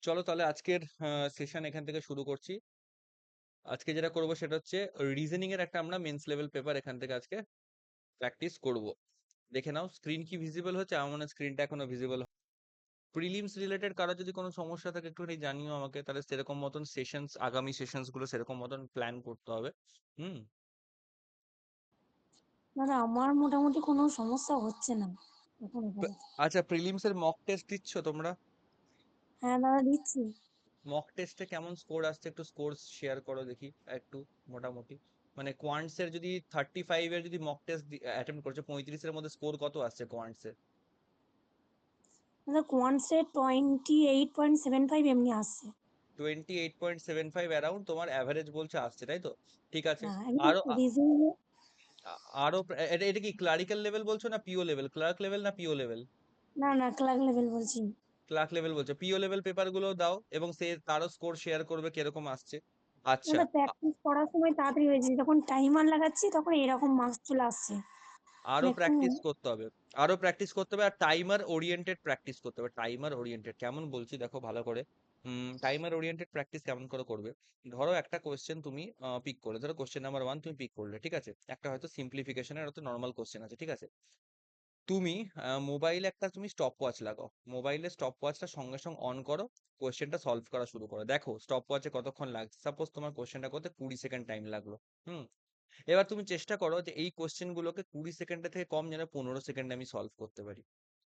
চলো তাহলে আজকের সেশন এখান থেকে শুরু করছি। আজকে যেটা করব সেটা হচ্ছে রিজনিং এর একটা আমরা মেন্স লেভেল পেপার এখান থেকে আজকে প্র্যাকটিস করব। দেখে নাও স্ক্রিন কি ভিজিবল হচ্ছে? আমার মনে হয় স্ক্রিনটা এখনো ভিজিবল। প্রিলিমস রিলেটেড কারো যদি কোনো সমস্যা থাকে একটুখানি জানিও আমাকে, তাহলে সেরকম মতন সেশনস, আগামী সেশনস গুলো সেরকম মতন প্ল্যান করতে হবে। হুম। দাদা আমার মোটামুটি কোনো সমস্যা হচ্ছে না এখন আপাতত। আচ্ছা, প্রিলিমস এর মক টেস্ট দিচ্ছ তোমরা? হ্যাঁ দাদা দিচ্ছি। মক টেস্টে কেমন স্কোর আসছে একটু স্কোর শেয়ার করো দেখি একটু। মোটামুটি মানে কোয়ান্টস এর যদি 35 এর যদি মক টেস্ট অ্যাটেম্প্ট করছো, 35 এর মধ্যে স্কোর কত আসছে কোয়ান্টস এর? দাদা কোয়ান্টসে 28.75 এমনি আসছে। 28.75 অ্যারাউন্ড তোমার অ্যাভারেজ বলছে আসছে, তাই তো? ঠিক আছে। হ্যাঁ একদম আরো রিজনিং। আরো এটা এটা কি ক্লারিক্যাল লেভেল বলছো না পিও লেভেল? ক্লার্ক লেভেল না পিও লেভেল? না না, ক্লার্ক লেভেল বলছি। ক্লার্ক লেভেল বলছো। পিও লেভেল পেপার গুলো দাও এবং সে তারও স্কোর শেয়ার করবে কিরকম আসছে। আচ্ছা। দাদা প্র্যাকটিস করার সময় তাড়াতাড়ি হয়েছে, যখন টাইমার লাগাচ্ছি তখন এরকম মার্কস চলে আসছে। আরো একটু। প্র্যাকটিস করতে হবে। আরো প্র্যাকটিস করতে হবে আর টাইমার ওরিয়েন্টেড প্র্যাকটিস করতে হবে। টাইমার ওরিয়েন্টেড কেমন বলছি দেখো ভালো করে। টাইমার ওরিয়েন্টেড প্র্যাকটিস কেমন করে করবে? ধরো একটা কোশ্চেন তুমি পিক করলে, ধরো কোশ্চেন নাম্বার 1 তুমি পিক করলে, ঠিক আছে? একটা হয়তো সিম্পলিফিকেশনের হয়তো নর্মাল কোশ্চেন আছে, ঠিক আছে? তুমি মোবাইলে একটা তুমি স্টপ ওয়াচ লাগাও, মোবাইলে স্টপ ওয়াচটা সঙ্গে সঙ্গে অন করো, কোশ্চেনটা সলভ করা শুরু করো, দেখো স্টপ ওয়াচে কতক্ষণ লাগছে। সাপোজ তোমার কোশ্চেনটা করতে 20 সেকেন্ড টাইম লাগলো। হুম। এবার তুমি চেষ্টা করো যে এই কোশ্চেন গুলোকে 20 সেকেন্ডের থেকে কম যেন 15 সেকেন্ডে আমি সলভ করতে পারি।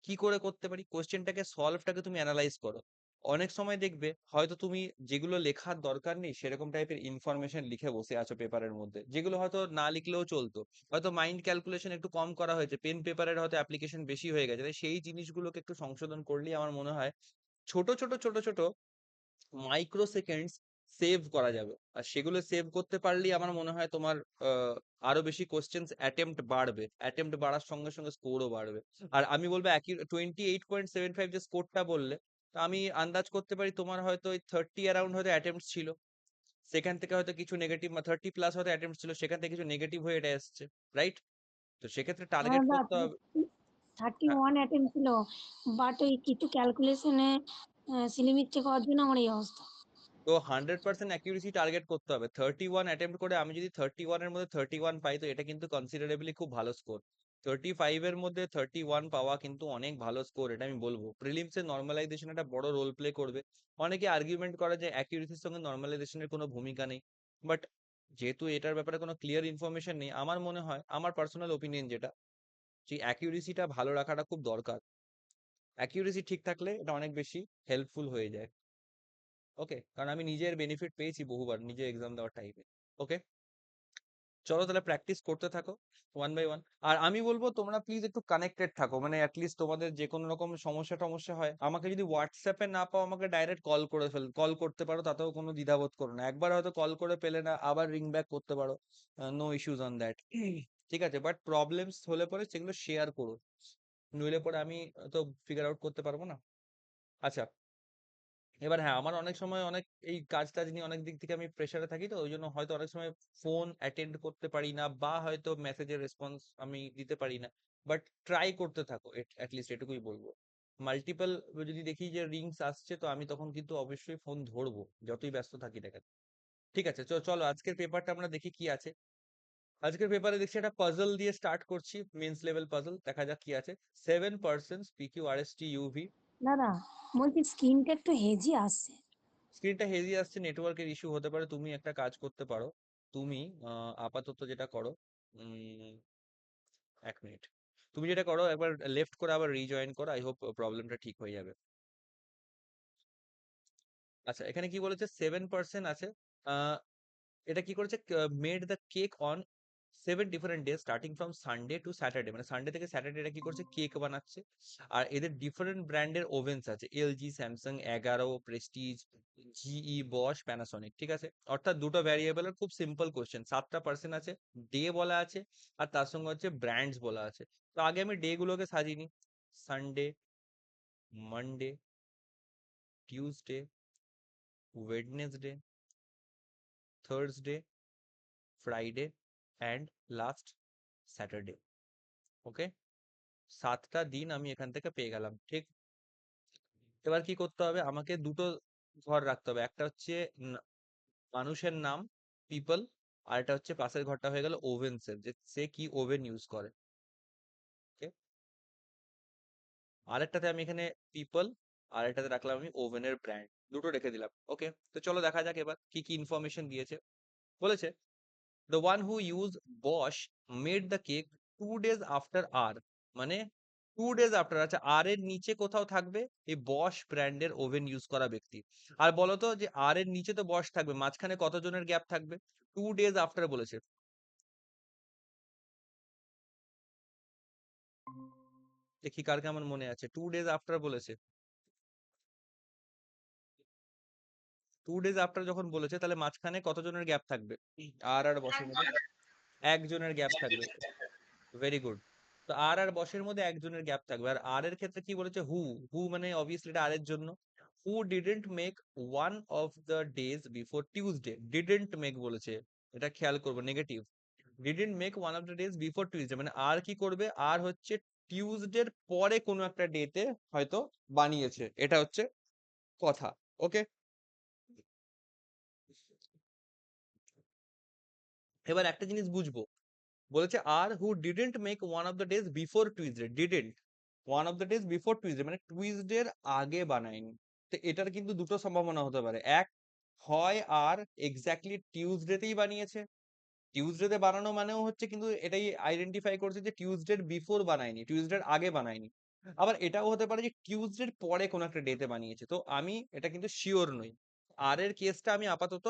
কি করে করতে পারি? কোশ্চেনটাকে সলভটাকে তুমি অ্যানালাইজ করো। অনেক সময় দেখবে হয়তো তুমি যেগুলো লেখার দরকার নেই সেরকম টাইপের ইনফরমেশন লিখে বসে আছো পেপারের মধ্যে, যেগুলো হয়তো না লিখলেও চলতো। হয়তো মাইন্ড ক্যালকুলেশন একটু কম করা হয়েছে, পেন পেপারের হয়তো অ্যাপ্লিকেশন বেশি হয়ে গেছে, তাই সেই জিনিসগুলোকে একটু সংশোধন করলেই আমার মনে হয় ছোট ছোট ছোট ছোট মাইক্রো সেকেন্ডস সেভ করা যাবে। আর সেগুলো সেভ করতে পারলেই আমার মনে হয় তোমার আরো বেশি কোশ্চেন্স অ্যাটেম্প্ট বাড়বে, অ্যাটেম্প্ট বাড়ার সঙ্গে সঙ্গে স্কোরও বাড়বে। আর আমি বলবো একই 28.75 যে স্কোরটা বললে, তা আমি আন্দাজ করতে পারি তোমার হয়তো ওই 30 অ্যারাউন্ড হয়তো অ্যাটেম্প্ট ছিল, সেখান থেকে হয়তো কিছু নেগেটিভ, 30+ হয়তো অ্যাটেম্প্ট ছিল, সেখান থেকে কিছু নেগেটিভ হয়ে এটা এসছে, রাইট? তো সেক্ষেত্রে হ্যাঁ টার্গেট করতে দাদা হবে। 31 অ্যাটেম্প ছিল, বাট ওই কিছু ক্যালকুলেশনে সিলিমিস্টেক হওয়ার জন্য আমার এই অবস্থা। তো 100% অ্যাকিউরেসি টার্গেট করতে হবে। 31 অ্যাটেম্প্ট করে আমি যদি 31 এর মধ্যে 31 পাই, তো এটা কিন্তু কনসিডারেবলি খুব ভালো স্কোর। 35 এর মধ্যে 31 পাওয়া কিন্তু অনেক ভালো স্কোর, এটা আমি বলবো। প্রিলিমস এর নর্মালাইজেশন একটা বড় রোল প্লে করবে। অনেকে আর্গুমেন্ট করে যে অ্যাকিউরেসির সঙ্গে নর্মালাইজেশনের কোনো ভূমিকা নেই, বাট যেহেতু এটার ব্যাপারে কোনো ক্লিয়ার ইনফরমেশন নেই, আমার মনে হয়, আমার পার্সোনাল ওপিনিয়ন যেটা, যে অ্যাকিউরেসিটা ভালো রাখাটা খুব দরকার। অ্যাকিউরেসি ঠিক থাকলে এটা অনেক বেশি হেল্পফুল হয়ে যায়। ওকে, কারণ আমি নিজের বেনিফিট পেয়েছি বহুবার নিজে এক্সাম দেওয়ার টাইমে। ওকে, চলো তাহলে প্র্যাকটিস করতে থাকো ওয়ান বাই ওয়ান। আর আমি বলবো তোমরা প্লিজ একটু কানেক্টেড থাকো, মানে অ্যাটলিস্ট তোমাদের যে কোনো রকম সমস্যা টমস্যা হয়, আমাকে যদি হোয়াটসঅ্যাপে না পাও আমাকে ডাইরেক্ট কল করে কল করতে পারো, তাতেও কোনো দ্বিধাবোধ করো না। একবার হয়তো কল করে পেলে না, আবার রিং ব্যাক করতে পারো, নো ইস্যুজ অন দ্যাট। ঠিক আছে, বাট প্রবলেমস হলে পরে সেগুলো শেয়ার করো, নইলে পরে আমি তো ফিগার আউট করতে পারবো না। আচ্ছা, এবার হ্যাঁ, আমার অনেক সময় অনেক এই কাজ টাজ নিয়ে অনেক দিক থেকে আমি প্রেসারে থাকি, তো ওই জন্য হয়তো অনেক সময় ফোন অ্যাটেন্ড করতে পারি না, বা হয়তো মেসেজের রেসপন্স আমি দিতে পারি না। বাট ট্রাই করতে থাকো, অ্যাটলিস্ট এটুকুই বলবো। মাল্টিপল যদি দেখি যে রিংস আসছে, তো আমি তখন কিন্তু অবশ্যই ফোন ধরবো, যতই ব্যস্ত থাকি না কেন। ঠিক আছে, চলো আজকের পেপারটা আমরা দেখি কি আছে। আজকের পেপারে দেখছি একটা পাজল দিয়ে স্টার্ট করছি, মেন্স লেভেল পাজল, দেখা যাক কি আছে। 7 পার্সেন্ট PQRST UV। দাদা বলছি স্ক্রিনটা একটু হেজি আসছে। স্ক্রিনটা হেজি আসছে, নেটওয়ার্কের ইস্যু হতে পারে। তুমি একটা কাজ করতে পারো, তুমি আপাতত যেটা করো, উম, 1 মিনিট, তুমি যেটা করো একবার লেফট করে আবার রিজয়েন করো, আই হোপ প্রবলেমটা ঠিক হয়ে যাবে। আচ্ছা, এখানে কি বলেছে? 7% আছে। আহ, এটা কি করেছে? Made the cake on 7 different day starting from Sunday to Saturday, মানে সানডে থেকে স্যাটারডে এটা কি করছে? কেক বানাচ্ছে। আর এদের ডিফারেন্ট ব্র্যান্ডের ওভেনস আছে, এলজি, স্যামসাং, 11, প্রেস্টিজ, জিই, বশ, প্যানাসোনিক, ঠিক আছে? অর্থাৎ দুটো ভ্যারিয়েবলের খুব সিম্পল কোশ্চেন। 7টা পার্সেন্ট আছে, ডে বলা আছে, আর তার সঙ্গে হচ্ছে ব্র্যান্ডস বলা আছে। তো আগে আমি ডে গুলোকে সাজিয়ে নিই। Sunday, Monday, Tuesday, Wednesday, Thursday, Friday, and last Saturday. Okay, 7টা দিন আমি এখান থেকে পেয়ে গেলাম, ঠিক? এবার কি করতে হবে আমাকে? দুটো ঘর রাখতে হবে। একটা হচ্ছে মানুষের নাম, পিপল, আর এটা হচ্ছে পাশের ঘরটা হয়ে গেল ওভেনসের, যে সে কি ওভেন ইউজ করে। ওকে, আরেকটাতে আমি এখানে পিপল, আর এটাতে রাখলাম আমি ওভেনের ব্র্যান্ড, দুটো রেখে দিলাম। ওকে, তো চলো দেখা যাক এবার কি কি ইনফরমেশন দিয়েছে। বলেছে the one who used Bosch made the cake 2 days after R, মানে 2 days after, আচ্ছা আর এর নিচে কোথাও থাকবে এই বশ ব্র্যান্ডের ওভেন ইউজ করা ব্যক্তি। আর বলতো যে আর এর নিচে তো বশ থাকবে, মাঝখানে কতজনের গ্যাপ থাকবে? 2 days আফটার বলেছে। দেখি কার কেমন মনে আছে, 2 days আফটার বলেছে। 2 days আফটার যখন বলেছে তাহলে মাঝখানে কতজনের গ্যাপ থাকবে আর বশের মধ্যে? একজনের গ্যাপ থাকবে। Very good. তো আর বশের মধ্যে একজনের গ্যাপ থাকবে। আর আর এর ক্ষেত্রে কি বলেছে? হু। হু মানে অবভিয়াসলি এটা আর এর জন্য। Who didn't make one of the days before Tuesday. Didn't make বলেছে, এটা খেয়াল করবো, negative. Didn't make one of the days before Tuesday, মানে আর কি করবে? আর হচ্ছে টিউসডের পরে কোনো একটা ডেতে হয়তো বানিয়েছে, এটা হচ্ছে কথা। ওকে, এবার একটা জিনিস বুঝবো, বলেছে আর who didn't make one of the days before Tuesday. Didn't one of the days before Tuesday মানে টুইজডের আগে বানায়নি। তো এটার কিন্তু দুটো সম্ভাবনা হতে পারে। এক, হয় আর এক্স্যাক্টলি টিউজডেতেই বানিয়েছে, টিউজডেতে বানানো মানেও হচ্ছে কিন্তু এটাই আইডেন্টিফাই করছে যে টিউজডের বিফোর বানায়নি, টিউজডের আগে বানায়নি। আবার এটাও হতে পারে যে টিউজডের পরে কোনো একটা ডেতে বানিয়েছে। তো আমি এটা কিন্তু শিওর নই। আর এর কেসটা আমি আপাতত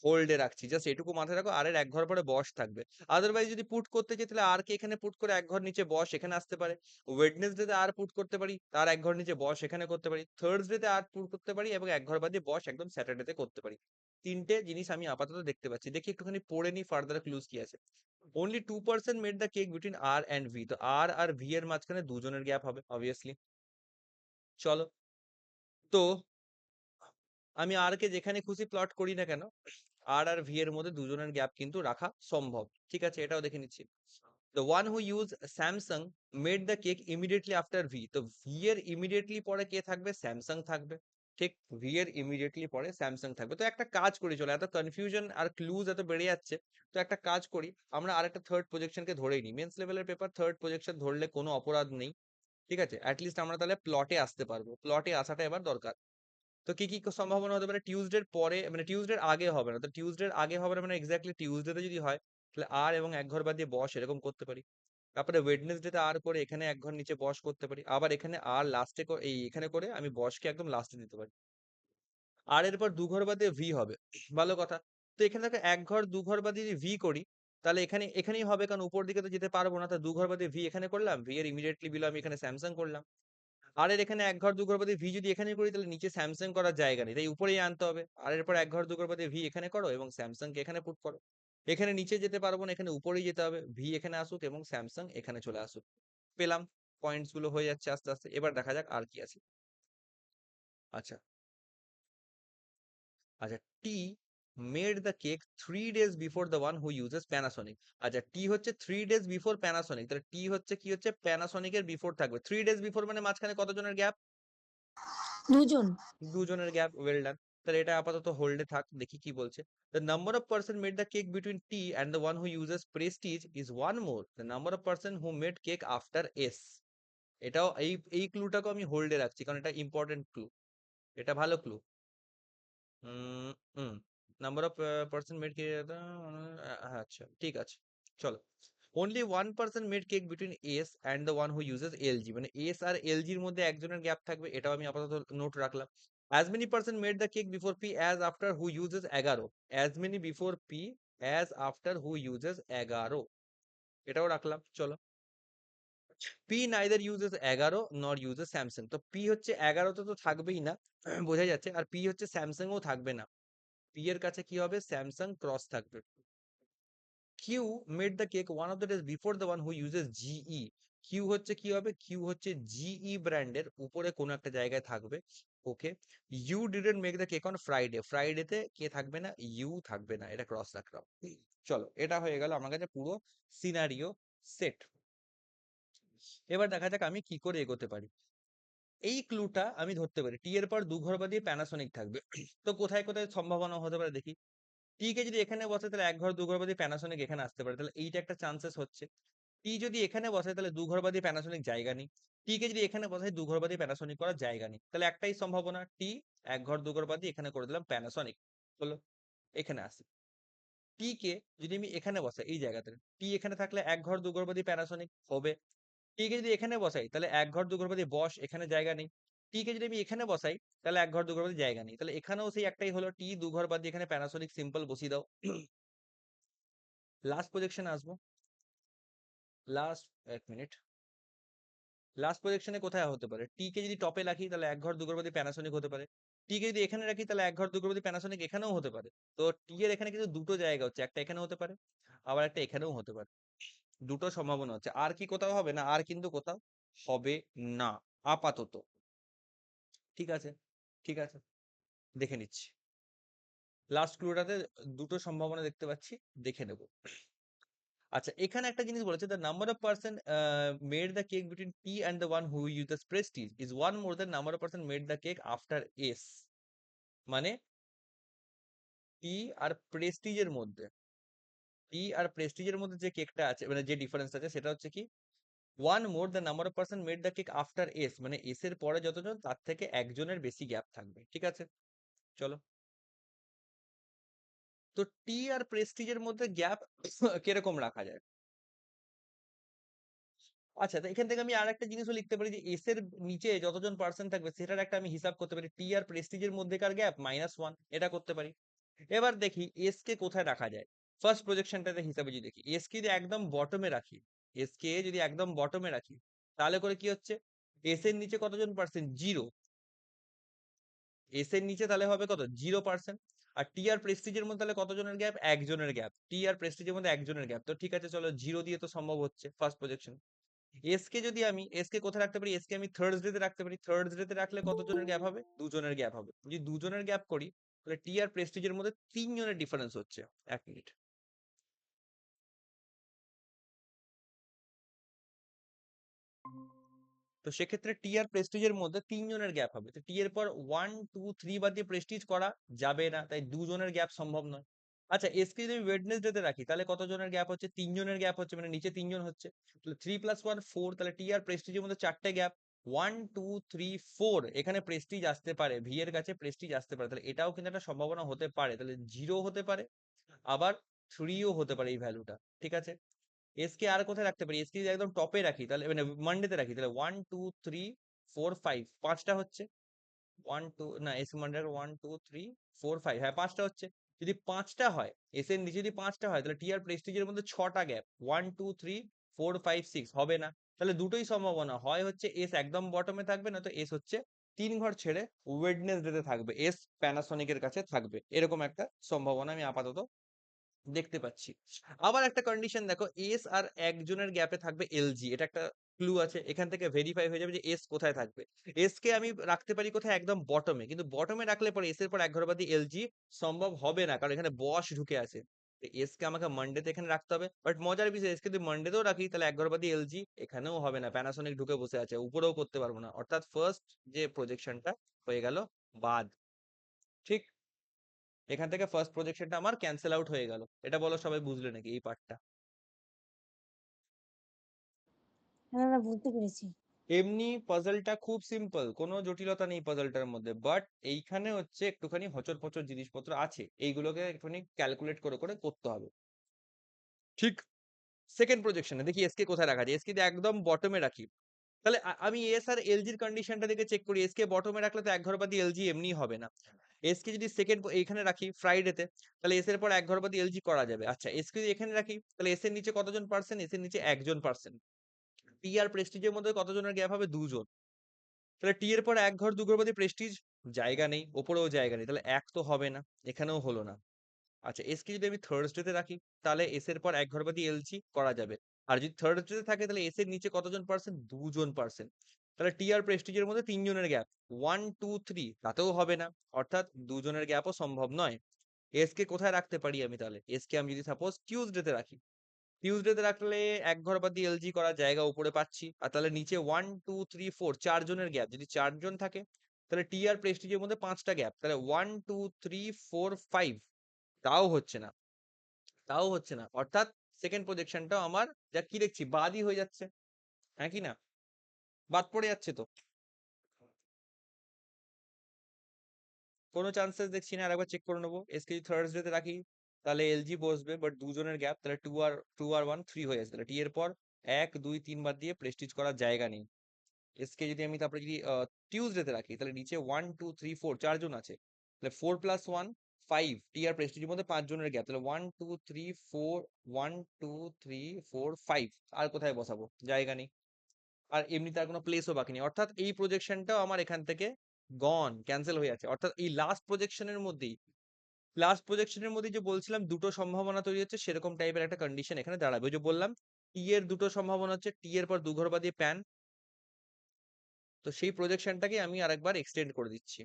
হোল্ডে রাখছি, জাস্ট এটুকু মাথায় রাখো, আর এর এক ঘর পরে বস থাকবে। আদারওয়াইজ যদি পুট করতে চাই তাহলে আর কে এখানে পুট করে এক ঘর নিচে বস এখানে আসতে পারে। ওয়েডনেসডে তে আর পুট করতে পারি, তার এক ঘর নিচে বস এখানে করতে পারি। থার্সডে তে আর পুট করতে পারি এবং এক ঘর বাদে বস একদম স্যাটারডে তে করতে পারি। তিনটে জিনিস আমি আপাতত দেখতে পাচ্ছি। দেখি একটুখানি পড়ে নি ফার্দার ক্লুজ কি আছে। only 2% made the cake between R and V, তো R আর V এর মাঝখানে দুজনের গ্যাপ হবে অবভিয়াসলি। চলো, তো আমি আর কে যেখানে খুশি প্লট করি না কেন, আর ভি এর মধ্যে দুজনের গ্যাপ কিন্তু রাখা সম্ভব। ঠিক আছে, এটাও দেখে নিচ্ছি। the one who used Samsung made the cake immediately after V, তো V এর ইমিডিয়েটলি পরে কে থাকবে? স্যামসাং থাকবে। ঠিক, ভি এর ইমিডিয়েটলি পরে স্যামসাং থাকবে। তো একটা কাজ করি, চলো এত কনফিউশন আর ক্লুজ এত বেড়ে যাচ্ছে, তো একটা কাজ করি, আমরা আরেকটা থার্ড প্রজেকশনকে ধরেই নিই। মেন্স লেভেলের পেপার থার্ড প্রজেকশন ধরলে কোনো অপরাধ নেই। ঠিক আছে, অ্যাটলিস্ট আমরা তাহলে প্লটে আসতে পারবো, প্লটে আসাটা এবার দরকার। তো কি কি সম্ভাবনা হতে পারে? টিউসডের পরে মানে টিউসডের আগে হবে না, তো টিউসডের আগে হবে না মানে এক্স্যাক্টলি টিউসডেতে যদি হয় তাহলে আর এবং এক ঘর বাদ দিয়ে বস এরকম করতে পারি। তারপরে ওয়েডনেসডেতে আর করে এখানে এক ঘর নিচে বস করতে পারি, আবার এখানে আর লাস্টে এই এখানে করে আমি বসকে একদম লাস্টে দিতে পারি। আর এরপর দু ঘর বাদে ভি হবে, ভালো কথা। তো এখানে থেকে এক ঘর দু ঘর বাদে যদি ভি করি তাহলে এখানে এখানেই হবে, কারণ উপর দিকে তো যেতে পারবো না, তো দু ঘর বাদে ভি এখানে করলাম, ভি এর ইমিডিয়েটলি বিলো আমি এখানে স্যামসাং করলাম। আর এর এখানে এক ঘর দু ঘর বাদে ভি যদি এখানে করি তাহলে নিচে স্যামসাং করার জায়গা নেই, তাই উপরেই আনতে হবে। আর এরপর এক ঘর দু ঘর বাদে ভি এখানে করো এবং স্যামসাং কে এখানে পুট করো। এখানে নিচে যেতে পারবো না, এখানে উপরেই যেতে হবে, ভি এখানে আসুক এবং স্যামসাং এখানে চলে আসুক। পেলাম, পয়েন্টস গুলো হয়ে যাচ্ছে আস্তে আস্তে। এবার দেখা যাক আর কি আছে। আচ্ছা, আচ্ছা, T made the cake 3 days before the one who uses Panasonic. আচ্ছা, টি হচ্ছে 3 days বিফোর প্যানাসোনিক, তাহলে টি হচ্ছে কি হচ্ছে? প্যানাসোনিকের বিফোর থাকবে। 3 days বিফোর মানে মাঝখানে কতজনের গ্যাপ? দুজন। দুজনের গ্যাপ, ওয়েল ডান। তাহলে এটা আপাতত হোল্ডে থাক, দেখি কি বলছে। The number of person made the cake between T and the one who uses Prestige is one more the number of person who made cake after S. এটাও এই ক্লুটাকেও আমি হোল্ডে রাখছি, কারণ এটা ইম্পর্টেন্ট ক্লু, এটা ভালো clue. Number of person made cake, আচ্ছা ঠিক আছে, চলো। only 1 person made cake between S and the one who uses LG, মানে S আর LG এর মধ্যে একজনের গ্যাপ থাকবে, এটাও আমি আপাতত নোট রাখলাম। as many person made the cake before P as after who uses 11, as many before P as after who uses 11, এটাও রাখলাম, চলো। P neither uses 11 nor uses Samsung, তো P হচ্ছে 11 তে তো থাকবেই না, বোঝা যাচ্ছে। আর P হচ্ছে স্যামসাং ও থাকবে না, P এর কাছে কি হবে? স্যামসাং ক্রস থাকবে। Q made the cake one of the days before the one who uses GE, Q হচ্ছে কি হবে? Q হচ্ছে GE ব্র্যান্ডের উপরে কোনো একটা জায়গায় থাকবে। ওকে, U didn't make the cake on Friday, ফ্রাইডেতে কে থাকবে না? U থাকবে না, এটা ক্রস রাখলাম। চলো, এটা হয়ে গেল আমার কাছে পুরো সিনারিও সেট। এবার দেখা যাক আমি কি করে এগোতে পারি। এই ক্লুটা আমি ধরতে পারি টি এর পর দু ঘর বাদিয়ে প্যানাসোনিক থাকবে। তো কোথায় কোথায় সম্ভাবনা হতে পারে দেখি। টি কে যদি এখানে বসে তাহলে এক ঘর দু ঘর বাদিয়ে প্যানাসোনিক এখানে আসতে পারে, তাহলে এইটা একটা চান্সেস হচ্ছে। টি যদি এখানে বসে তাহলে দু ঘর বাদিয়ে প্যানাসোনিক জায়গা নেই। টি কে যদি এখানে বসাই দু ঘর বাদিয়ে প্যানাসোনিক করার জায়গা নেই, তাহলে একটাই সম্ভাবনা টি এক ঘর দু ঘর বাদিয়ে এখানে করে দিলাম প্যানাসোনিক হলো, এখানে আসি। টি কে যদি আমি এখানে বসাই এই জায়গাতে, টি এখানে থাকলে এক ঘর দু ঘর বাদিয়ে প্যানাসোনিক হবে। টি কে যদি এখানে বসাই তাহলে এক ঘর দু ঘর বাদিয়ে বস, এখানে জায়গা নেই। টি কে যদি আমি এখানে বসাই তাহলে এক ঘর দু ঘর বাদিয়ে জায়গা নেই, তাহলে এখানেও সেই একটাই হলো টি দু ঘর বাদিয়ে এখানে প্যানাসোনিক সিম্পল বসিয়ে দাও। লাস্ট প্রজেকশন আসবো। লাস্ট এক মিনিট, লাস্ট প্রজেকশনে কোথায় হতে পারে? টি কে যদি টপে রাখি তাহলে এক ঘর দু ঘর বাদিয়ে প্যানাসোনিক হতে পারে। টি কে যদি এখানে রাখি তাহলে এক ঘর দু ঘর বাদিয়ে প্যানাসোনিক এখানেও হতে পারে। তো টি এর এখানে কিন্তু দুটো জায়গা হচ্ছে, একটা এখানে হতে পারে আবার একটা এখানেও হতে পারে, দুটো সম্ভাবনা হচ্ছে। আর কি কোথাও হবে না? আর কিন্তু কোথাও হবে না আপাতত। ঠিক আছে, ঠিক আছে, দেখে নিচ্ছি। লাস্ট ক্লুটাতে দুটো সম্ভাবনা দেখতে পাচ্ছি, দেখে নেব। আচ্ছা, এখানে একটা জিনিস বলেছে, the number of person made the cake between T and the one who use the Prestige is one more than number of person made the cake after S. মানে টি আর প্রেস্টিজের মধ্যে, টি আর প্রেস্টিজের মধ্যে যে কেকটা আছে, মানে যে ডিফারেন্স আছে সেটা হচ্ছে কি, one more the number of person made the cake after S, মানে এস এর পরে যতজন তার থেকে একজনের বেশি গ্যাপ থাকবে। ঠিক আছে, চলো। তো টি আর প্রেস্টিজের মধ্যে গ্যাপ কিরকম রাখা যায়? আচ্ছা, তো এখান থেকে আমি আর একটা জিনিসও লিখতে পারি যে এস এর নিচে যতজন পার্সন থাকবে সেটার একটা আমি হিসাব করতে পারি, টি আর প্রেস্টিজের মধ্যেকার গ্যাপ -1, এটা করতে পারি। এবার দেখি এস কে কোথায় রাখা যায়। ফার্স্ট প্রজেকশনটাতে হিসাবে যদি দেখি, এস কে যদি একদম বটমে রাখি, এস কে যদি একদম বটমে রাখি তাহলে করে কি হচ্ছে, এস এর নিচে কতজন পার্সেন্ট? 0। এস এর নিচে তাহলে হবে কত? 0%। আর টি আর প্রেস্টিজের মধ্যে তাহলে কতজনের গ্যাপ? একজনের গ্যাপ। টি আর প্রেস্টিজের মধ্যে একজনের গ্যাপ। তো ঠিক আছে, চলো 0 দিয়ে তো সম্ভব হচ্ছে ফার্স্ট প্রজেকশন। এস কে যদি আমি, এস কে কোথায় রাখতে পারি? এস কে আমি থার্সডে তে রাখতে পারি। থার্সডে তে রাখলে কতজনের গ্যাপ হবে? দুজনের গ্যাপ হবে। যদি দুজনের গ্যাপ করি তাহলে টি আর প্রেস্টিজের মধ্যে 3 জনের ডিফারেন্স হচ্ছে। এক মিনিট, তো সেক্ষেত্রে টি আর প্রেস্টিজের মধ্যে 3 জনের গ্যাপ হবে। তো টি এর পর 1 2 3 বাদ দিয়ে প্রেস্টিজ করা যাবে না, তাই দুজনের গ্যাপ সম্ভব নয়। আচ্ছা, এস কে যদি আমি ওয়েডনেসডে তে রাখি তাহলে কতজনের গ্যাপ হচ্ছে? 3 জনের গ্যাপ হচ্ছে, মানে নিচে 3 জন হচ্ছে। তাহলে 3 + 1 4, তাহলে টি আর প্রেস্টিজের মধ্যে 4টে গ্যাপ, 1 2 3 4, এখানে প্রেস্টিজ আসতে পারে, ভি এর কাছে প্রেস্টিজ আসতে পারে, তাহলে এটাও কিন্তু একটা সম্ভাবনা হতে পারে। তাহলে 0 হতে পারে, আবার 3ও হতে পারে এই ভ্যালুটা। ঠিক আছে, এসকে আর কোথায় রাখতে পারি? এসকে যদি একদম টপে রাখি তাহলে, মানে মানডেতে রাখি তাহলে 1 2 3 4 5, পাঁচটা হচ্ছে। 1 2 না, এস মানডে 1 2 3 4 5, হ্যাঁ পাঁচটা হচ্ছে। যদি পাঁচটা হয়, এস এর নিচে যদি পাঁচটা হয় তাহলে টি আর প্রেস্টিজের মধ্যে 6টা গ্যাপ, 1 2 3 4 5 6 হবে না। তাহলে দুটোই সম্ভাবনা, হয় হচ্ছে এস একদম বটমে থাকবে, না তো এস হচ্ছে 3 ঘর ছেড়ে ওয়েডনেসডে তে থাকবে, এস প্যানাসোনিকের কাছে থাকবে, এরকম একটা সম্ভাবনা আমি আপাতত দেখতে পাচ্ছি। আবার একটা কন্ডিশন দেখো, এস আর একজনের গ্যাপে থাকবে এলজি, এটা একটা ক্লু আছে, এখান থেকে ভেরিফাই হয়ে যাবে যে এস কোথায় থাকবে। এস কে আমি রাখতে পারি কোথায়? একদম বটমে, কিন্তু বটমে রাখলে পরে এস এর পর এক ঘর বাদে এলজি সম্ভব হবে না, কারণ এখানে বস ঢুকে আছে। এস কে আমাকে মানডেতে এখানে রাখতে হবে, বাট মজার বিষয় এস কে যদি মানডেতেও রাখি তাহলে এক ঘর বাদে এলজি এখানেও হবে না, প্যানাসোনিক ঢুকে বসে আছে, উপরেও করতে পারবো না, অর্থাৎ ফার্স্ট যে প্রজেকশনটা হয়ে গেল বাদ। ঠিক, এখান থেকে ফার্স্ট প্রজেকশনটা আমার ক্যান্সেল আউট হয়ে গেল। এটা বলো সবাই বুঝলে নাকি এই পার্টটা? হ্যাঁ দাদা, বুঝতে পেরেছি। এমনি পাজলটা খুব সিম্পল, কোনো জটিলতা নেই পাজলটার মধ্যে, বাট এইখানে হচ্ছে একটুখানি হচর পচর জিনিসপত্র আছে, এইগুলোকে একটুখানি ক্যালকুলেট করে করে করতে হবে। ঠিক, সেকেন্ড প্রজেকশনে দেখি এসকে কোথায় রাখা যায়। এসকে যদি একদম বটমে রাখি তাহলে আমি এস আর এলজির কন্ডিশনটা দেখে চেক করি, এসকে বটমে রাখলে তো এক ঘর বাদি এলজি এমনি হবে না। এসকে যদি সেকেন্ড এইখানে রাখি ফ্রাইডেতে, তাহলে এস এর পর এক ঘর বাদি এলজি করা যাবে। আচ্ছা, এসকে যদি এখানে রাখি তাহলে এস এর নিচে কতজন পার্সেন্ট? এস এর নিচে একজন পার্সেন্ট। টি আর প্রেস্টিজের মধ্যে কতজনের গ্যাপ হবে? দুজন। তাহলে টি এর পর এক ঘর দু ঘর বাদে প্রেস্টিজ জায়গা নেই, ওপরেও জায়গা নেই, তাহলে এক তো হবে না, এখানেও হলো না। আচ্ছা, এস কে যদি আমি থার্সডে তে রাখি তাহলে এস এর পর এক ঘর বাদে এলজি করা যাবে। আর যদি থার্সডে তে থাকে তাহলে এস এর নিচে কতজন পার্সেন্ট? দুজন পার্সেন্ট। তাহলে টি আর প্রেস্টিজের মধ্যে 3 জনের গ্যাপ, 1 2 3, তাতেও হবে না, অর্থাৎ দুজনের গ্যাপও সম্ভব নয়। এস কে কোথায় রাখতে পারি আমি তাহলে? এস কে আমি যদি সাপোজ টিউসডে তে রাখি টিউসডেতে রাখলে এক ঘর বাদ দিয়ে এলজি করার জায়গা উপরে পাচ্ছি, আর তাহলে নিচে 1 2 3 4 চারজনের গ্যাপ, যদি চারজন থাকে তাহলে টি আর প্রেস্টিজের মধ্যে পাঁচটা গ্যাপ, তাহলে 1 2 3 4 5, তাও হচ্ছে না, তাও হচ্ছে না, অর্থাৎ সেকেন্ড প্রজেকশনটাও আমার যা কি দেখছি বাদই হয়ে যাচ্ছে, হ্যাঁ কি না, বাদ পড়ে যাচ্ছে তো, কোনো চান্সেস দেখছি না। আরেকবার চেক করে নেবো, এসকে যদি থার্সডে তে রাখি তাহলে এলজি বসবে, বাট দুজনের গ্যাপ, তাহলে টু আর ওয়ান থ্রি হয়ে যাচ্ছে, তাহলে টি এর পর 1 2 3 বাদ দিয়ে প্রেস্টিজ করার জায়গা নেই। এসকে যদি আমি তারপরে যদি টিউসডে তে রাখি তাহলে নিচে 1 2 3 4 চারজন আছে, তাহলে 4 + 1 5, টি আর প্রেস্টিজের মধ্যে পাঁচজনের গ্যাপ, তাহলে 1 2 3 4, 1 2 3 4 5, আর কোথায় বসাবো, জায়গা নেই, আর এমনিতে আর কোনো প্লেসও বাকি নেই, অর্থাৎ এই প্রজেকশনটাও আমার এখান থেকে গন, ক্যান্সেল হয়ে যাচ্ছে, অর্থাৎ এই লাস্ট প্রজেকশনের মধ্যেই যে বলছিলাম দুটো সম্ভাবনা তৈরি হচ্ছে, সেরকম টাইপের একটা কন্ডিশন এখানে দাঁড়াবে। ওই যে বললাম টি এর দুটো সম্ভাবনা হচ্ছে, টি এর পর দুঘর বাদিয়ে প্যান, তো সেই প্রজেকশনটাকে আমি আরেকবার এক্সটেন্ড করে দিচ্ছি,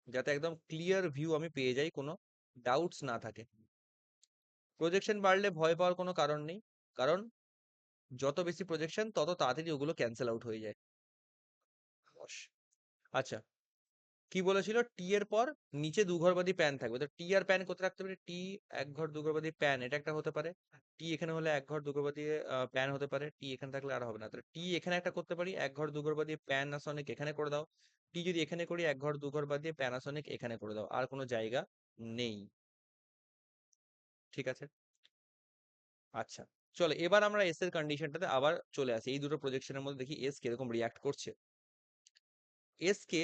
যাতে একদম ক্লিয়ার ভিউ আমি পেয়ে যাই, কোনো ডাউটস না থাকে। প্রজেকশন বাড়লে ভয় পাওয়ার কোনো কারণ নেই, কারণ যত বেশি প্রজেকশন তত তাড়াতাড়ি ওগুলো ক্যান্সেল আউট হয়ে যায়। বস। আচ্ছা, কি বলেছিল, টি এর পর নিচে দুঘর বাদি প্যান থাকবে, তো টি আর প্যান কোথায় রাখতে পারি, টি এক ঘর দুঘর বাদি প্যান, এটা একটা হতে পারে, টি এখানে হলে এক ঘর দুঘর বাদি প্যান হতে পারে, টি এখানে থাকলে আর হবে না, তাহলে টি এখানে একটা করতে পারি, এক ঘর দুঘর বাদি প্যানাসনিক এখানে করে দাও, টি যদি এখানে করি এক ঘর দুঘর বাদি প্যানাসনিক এখানে করে দাও, আর কোনো জায়গা নেই, ঠিক আছে। আচ্ছা, চলো এবার আমরা এস এর কন্ডিশনটাতে আবার চলে আসি, এই দুটো প্রজেকশনের মধ্যে দেখি এস কিরকম রিয়াক্ট করছে। এস কে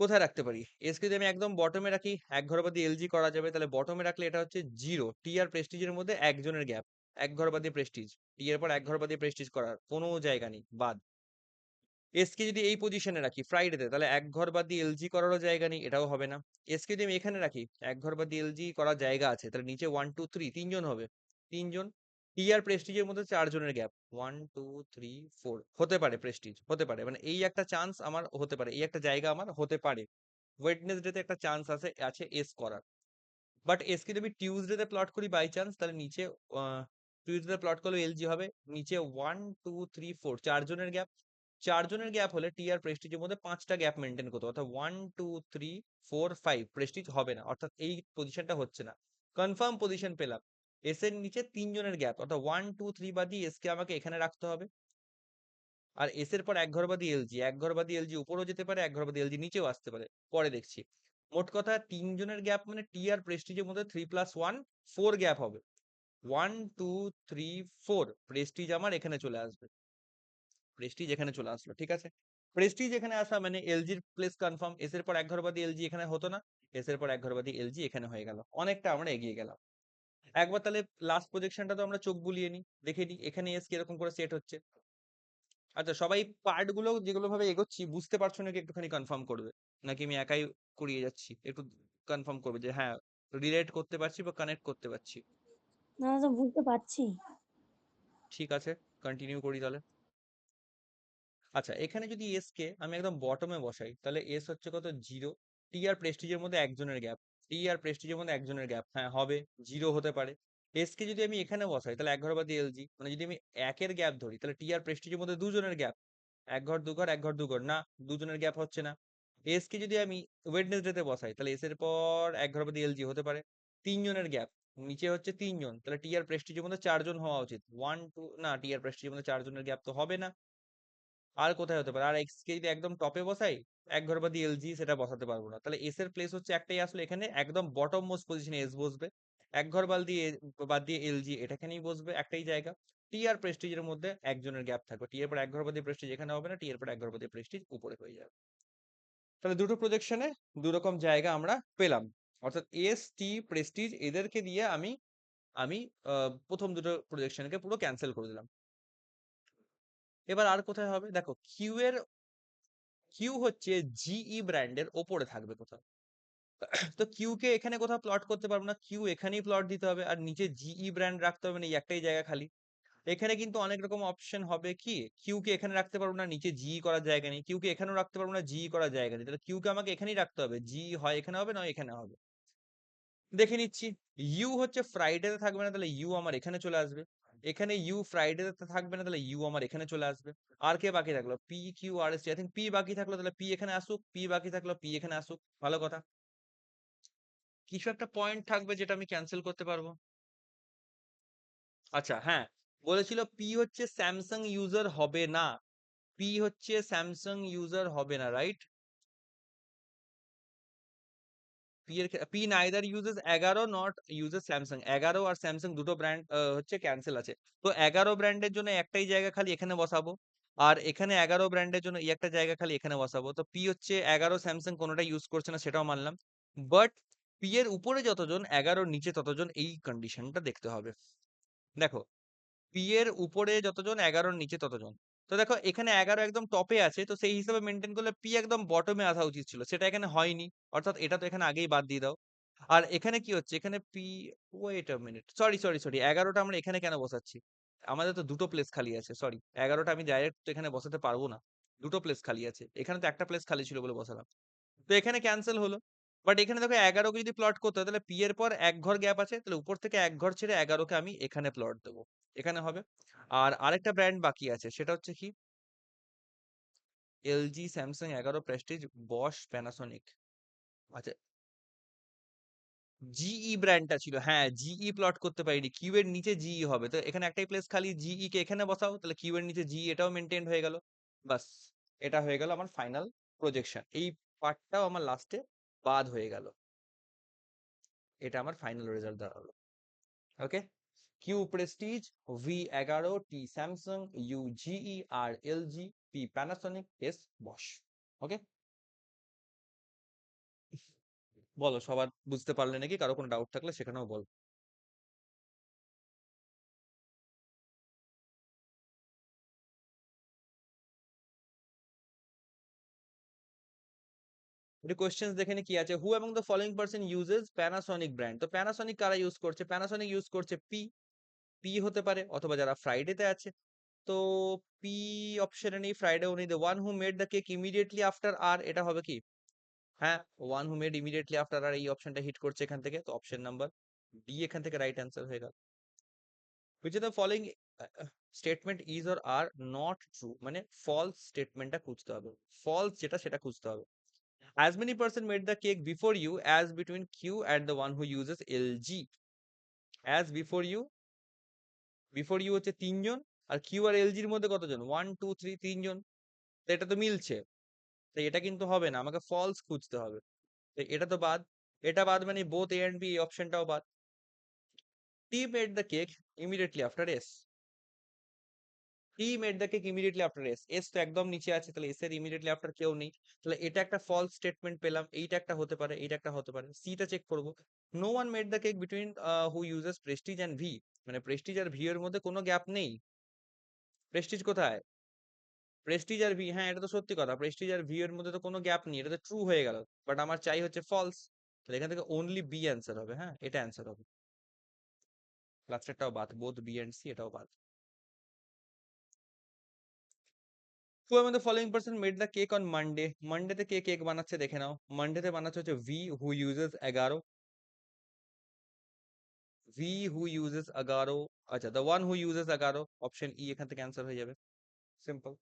কোথায় রাখতে পারি, এস কে যদি আমি একদম বটমে রাখি এক ঘর বাদে এলজি করা যাবে, তাহলে বটমে রাখলে এটা হচ্ছে জিরো, টি আর প্রেস্টিজের মধ্যে একজনের গ্যাপ, এক ঘর বাদে প্রেস্টিজ, টি এর পর এক ঘর বাদে প্রেস্টিজ করার কোনো জায়গা নেই, বাদ। এস কে যদি এই পজিশনে রাখি ফ্রাইডেতে, তাহলে এক ঘর বাদ দিয়ে এলজি করারও জায়গা নেই, এটাও হবে না। এস কে যদি আমি এখানে রাখি এক ঘর বাদ দিয়ে এলজি করার জায়গা আছে, তাহলে নিচে 1 2 3 তিনজন হবে, তিনজন, টি আর প্রেস্টিজের মধ্যে চারজনের গ্যাপ, 1 2 3 4 হতে পারে, প্রেস্টিজ হতে পারে, মানে এই একটা চান্স আমার হতে পারে, এই একটা জায়গা আমার হতে পারে, ওয়েডনেসডেতে একটা চান্স আছে আছে এস করার, বাট এস কে যদি টিউসডেতে প্লট করি বাই চান্স, তাহলে নিচে টিউসডেতে প্লট করলে এলজি হবে, নিচে 1 2 3 4 চারজনের গ্যাপ, চারজনের গ্যাপ হলে টি আর প্রেস্টিজের মধ্যে পাঁচটা গ্যাপ মেনটেন করতে হবে, অর্থাৎ 1 2 3 4 5 প্রেস্টিজ হবে না, অর্থাৎ এই পজিশনটা হচ্ছে না, কনফার্ম পজিশন পেলাম, এস এর নিচে তিনজনের গ্যাপ, অর্থাৎ 1 2 3 বাদি এস কে আমাকে এখানে রাখতে হবে, আর এস এর পর এক ঘর বাদি এলজি, এক ঘর বাদি এলজি উপরেও যেতে পারে, এক ঘর বাদি এলজি নিচেও আসতে পারে, পরে দেখছি। মোট কথা তিনজনের গ্যাপ মানে টি আর প্রেস্টিজের মধ্যে 3 + 1 4 গ্যাপ হবে, 1 2 3 4 প্রেস্টিজ আমার এখানে চলে আসবে, প্রেস্টিজ এখানে চলে আসলো, ঠিক আছে। প্রেস্টিজ এখানে আসা মানে এলজির প্লেস কনফার্ম, এস এর পর এক ঘর বাদি এলজি এখানে হতো না, এস এর পর এক ঘর বাদি এলজি এখানে হয়ে গেল, অনেকটা আমরা এগিয়ে গেলাম। একবার তাহলে লাস্ট প্রজেকশনটা তো আমরা চোখ বুলিয়ে নিই, দেখে নিই এখানে এস কিরকম করে সেট হচ্ছে। আচ্ছা, সবাই পার্ট গুলো যেগুলো ভাবে এগোচ্ছি বুঝতে পারছো নাকি একটুখানি কনফার্ম করবে, নাকি আমি একাই করিয়ে যাচ্ছি, একটু কনফার্ম করবে যে হ্যাঁ রিলেট করতে পারছি বা কানেক্ট করতে পারছি। না তো বুঝতে পারছি। ঠিক আছে, কন্টিনিউ করি তাহলে। আচ্ছা, এখানে যদি এস কে আমি একদম বটমে বসাই, তাহলে এস হচ্ছে কত, জিরো, টি আর প্রেস্টিজের মধ্যে একজনের গ্যাপ, টি আর প্রেস্টিজের মধ্যে একজনের গ্যাপ, হ্যাঁ হবে, জিরো হতে পারে। এস কে যদি আমি এখানে বসাই তাহলে এক ঘর বাদে এলজি, মানে যদি আমি একের গ্যাপ ধরি তাহলে টি আর প্রেস্টিজের মধ্যে দুজনের গ্যাপ, এক ঘর দু ঘর এক ঘর দু ঘর, না দুজনের গ্যাপ হচ্ছে না। এস কে যদি আমি ওয়েডনেসডে তে বসাই তাহলে এস এর পর এক ঘর বাদে এলজি হতে পারে, তিনজনের গ্যাপ, নিচে হচ্ছে তিনজন, তাহলে টি আর প্রেস্টিজের মধ্যে চারজন হওয়া উচিত, 1 2, না টি আর প্রেস্টিজের মধ্যে চারজনের গ্যাপ তো হবে না, আর কোথায় হতে পারে, আর এক্স কে যদি একদম টপে বসাই এক ঘর বাদ এলজি সেটা বসাতে পারবো না, তাহলে এস এর প্লেস হচ্ছে একটাই, আসলে এখানে একদম বটম মোস্ট পজিশনে এস বসবে, এক ঘর বাদ দিয়ে এলজি এটাখানেই বসবে, একটাই জায়গা, টি আর প্রেস্টিজের মধ্যে একজনের গ্যাপ থাকবে, টি এর পর এক ঘর বাদ প্রেস্টিজ এখানে হবে না, টি এর পর এক ঘর বাদ প্রেস্টিজ উপরে হয়ে যাবে। তাহলে দুটো প্রজেকশনে দু রকম জায়গা আমরা পেলাম, অর্থাৎ এস টি প্রেস্টিজ এদেরকে দিয়ে আমি আমি প্রথম দুটো প্রজেকশনকে পুরো ক্যান্সেল করে দিলাম। এবার আর কোথায় হবে, দেখো কিউ হচ্ছে জিই ব্র্যান্ডের ওপরে থাকবে কোথাও, তো কিউ কে এখানে কোথাও প্লট করতে পারবো না, কিউ এখানেই প্লট দিতে হবে, আর নিচে জিই ব্র্যান্ড রাখতে হবে, না এই একটাই জায়গা খালি। এখানে কিন্তু অনেক রকম অপশন হবে, কি কিউ কে এখানে রাখতে পারবো না, নিচে জিই করার জায়গা নেই, কিউ কে এখানেও রাখতে পারবো না, জিই করার জায়গা নেই, তাহলে কিউ কে আমাকে এখানেই রাখতে হবে, জি হয় এখানে হবে, নয় এখানে হবে। দেখে নিচ্ছি। ইউ হচ্ছে ফ্রাইডেতে থাকবে না, তাহলে ইউ আমার এখানে চলে আসবে। এখানে ইউ ফ্রাইডেতে থাকবে না, তাহলে ইউ আমার এখানে চলে আসবে। আর কে বাকি থাকলো? P Q R S T. I think P বাকি থাকলো, তাহলে পি এখানে আসুক। পি বাকি থাকলো, পি এখানে আসুক। ভালো কথা। কিছু একটা পয়েন্ট থাকবে যেটা আমি ক্যান্সেল করতে পারবো। আচ্ছা হ্যাঁ, বলেছিল পি হচ্ছে স্যামসাং ইউজার হবে না। পি হচ্ছে স্যামসাং ইউজার হবে না, right? P neither uses 11 not uses Samsung. 11 আর স্যামসাং দুটো ব্র্যান্ড হচ্ছে ক্যান্সেল আছে। তো 11 ব্র্যান্ডের জন্য একটাই জায়গা খালি এখানে বসাবো। আর এখানে 11 ব্র্যান্ডের জন্য এই একটা জায়গা খালি এখানে বসাবো। তো পি হচ্ছে 11 স্যামসাং কোনোটা ইউজ করছে না, সেটাও মানলাম। বাট পি এর উপরে যতজন, 11 নিচে ততজন, এই কন্ডিশনটা দেখতে হবে। দেখো, পি এর উপরে যতজন, 11 নিচে ততজন। তো দেখো এখানে 11 একদম টপে আছে, তো সেই হিসাবে মেনটেন করলে পি একদম বটমে আসা উচিত ছিল, সেটা এখানে হয়নি। অর্থাৎ এটা তো এখানে আগেই বাদ দিয়ে দাও। আর এখানে কি হচ্ছে? এখানে P, wait a minute, sorry sorry sorry, 11টা আমরা এখানে কেন বসাচ্ছি? আমাদের তো দুটো প্লেস খালি আছে, সরি। 11টা আমি ডাইরেক্ট তো এখানে বসাতে পারবো না, দুটো প্লেস খালি আছে। এখানে তো একটা প্লেস খালি ছিল বলে বসালাম। তো এখানে ক্যান্সেল হলো। বাট এখানে দেখো 11কে যদি প্লট করতে হয়, তাহলে পি এর পর এক ঘর গ্যাপ আছে, তাহলে উপর থেকে এক ঘর ছেড়ে 11কে আমি এখানে প্লট দেবো। এখানে হবে। আর আরেকটা ব্র্যান্ড বাকি আছে, সেটা হচ্ছে কি? এলজি, স্যামসাং, 11, প্রেস্টিজ, বশ, প্যানাসোনিক। আচ্ছা, জিই ব্র্যান্ডটা ছিল, হ্যাঁ জিই প্লট করতে পারিনি, কিউ এর নিচে জিই হবে। তো এখানে একটাই প্লেস খালি, জিই কে এখানে বসাও, তাহলে কিউ এর নিচে জিই, এটাও মেনটেন হয়ে গেল। বাস, এটা হয়ে গেল আমার ফাইনাল প্রজেকশন। এই পার্টটাও আমার লাস্টে বাদ হয়ে গেল। এটা আমার ফাইনাল রেজাল্ট দাঁড়ালো। Okay, Q Prestige, V 11, T Samsung, U GE, R LG, P Panasonic, S Bosch. Okay, বলো সবার বুঝতে পারলে নাকি? কারো কোনো ডাউট থাকলে সেখানেও বল। একটু কোশ্চেন্স দেখে নি কি আছে। হু among the following person uses Panasonic brand? তো প্যানাসোনিক কারা ইউজ করছে? প্যানাসোনিক ইউজ করছে পি। পি হতে পারে, অথবা যারা ফ্রাইডেতে আছে। তো পি অপশনে নেই, ফ্রাইডেও নেই। The one who made the cake immediately after R, এটা হবে কি? হ্যাঁ, one who made immediately after R, এই অপশনটা হিট করছে এখান থেকে। তো অপশন নাম্বার ডি এখান থেকে রাইট অ্যান্সার হয়ে গেল। Which of the following statement is or are not true, মানে ফলস স্টেটমেন্টটা খুঁজতে হবে। ফলস যেটা, সেটা খুঁজতে হবে। As many person made the cake before you as between Q and the one who uses LG. As before you হচ্ছে তিনজন, আর Q আর LG এর মধ্যে কতজন? 1 2 3, তিনজন। তো এটা তো মিলছে। তো এটা কিন্তু হবে না, আমাকে ফলস খুঁজতে হবে। তো এটা তো বাদ। এটা বাদ মানে বোথ এ এন্ড বি, এই অপশনটাও বাদ। T made the cake immediately after S. T made the cake immediately after S. S তো একদম নিচে আছে, তাহলে S এর ইমিডিয়েটলি আফটার কেউ নেই। তাহলে এটা একটা ফলস স্টেটমেন্ট পেলাম। এইটা একটা হতে পারে, এইটা একটা হতে পারে। সিটা চেক করবো। No one made the cake between who uses Prestige and V, মানে প্রেস্টিজ আর ভি এর মধ্যে কোনো গ্যাপ নেই। প্রেস্টিজ কোথায়? প্রেস্টিজ আর ভি, হ্যাঁ এটা তো সত্যি কথা, প্রেস্টিজ আর ভি এর মধ্যে তো কোনো গ্যাপ নেই, এটা তো ট্রু হয়ে গেল। বাট আমার চাই হচ্ছে ফলস। তাহলে এখান থেকে অনলি বি অ্যান্সার হবে, হ্যাঁ এটা অ্যান্সার হবে। লাস্টেরটাও বাদ, বোথ বি এন্ড সি, এটাও বাদ। Who among the following person made the cake on Monday? মানডেতে কে কেক বানাচ্ছে দেখে নাও। মানডেতে বানাচ্ছে হচ্ছে V who uses 11। V who uses 11। আচ্ছা, the one who uses 11, option E এখান থেকে অ্যান্সার হয়ে যাবে। সিম্পল।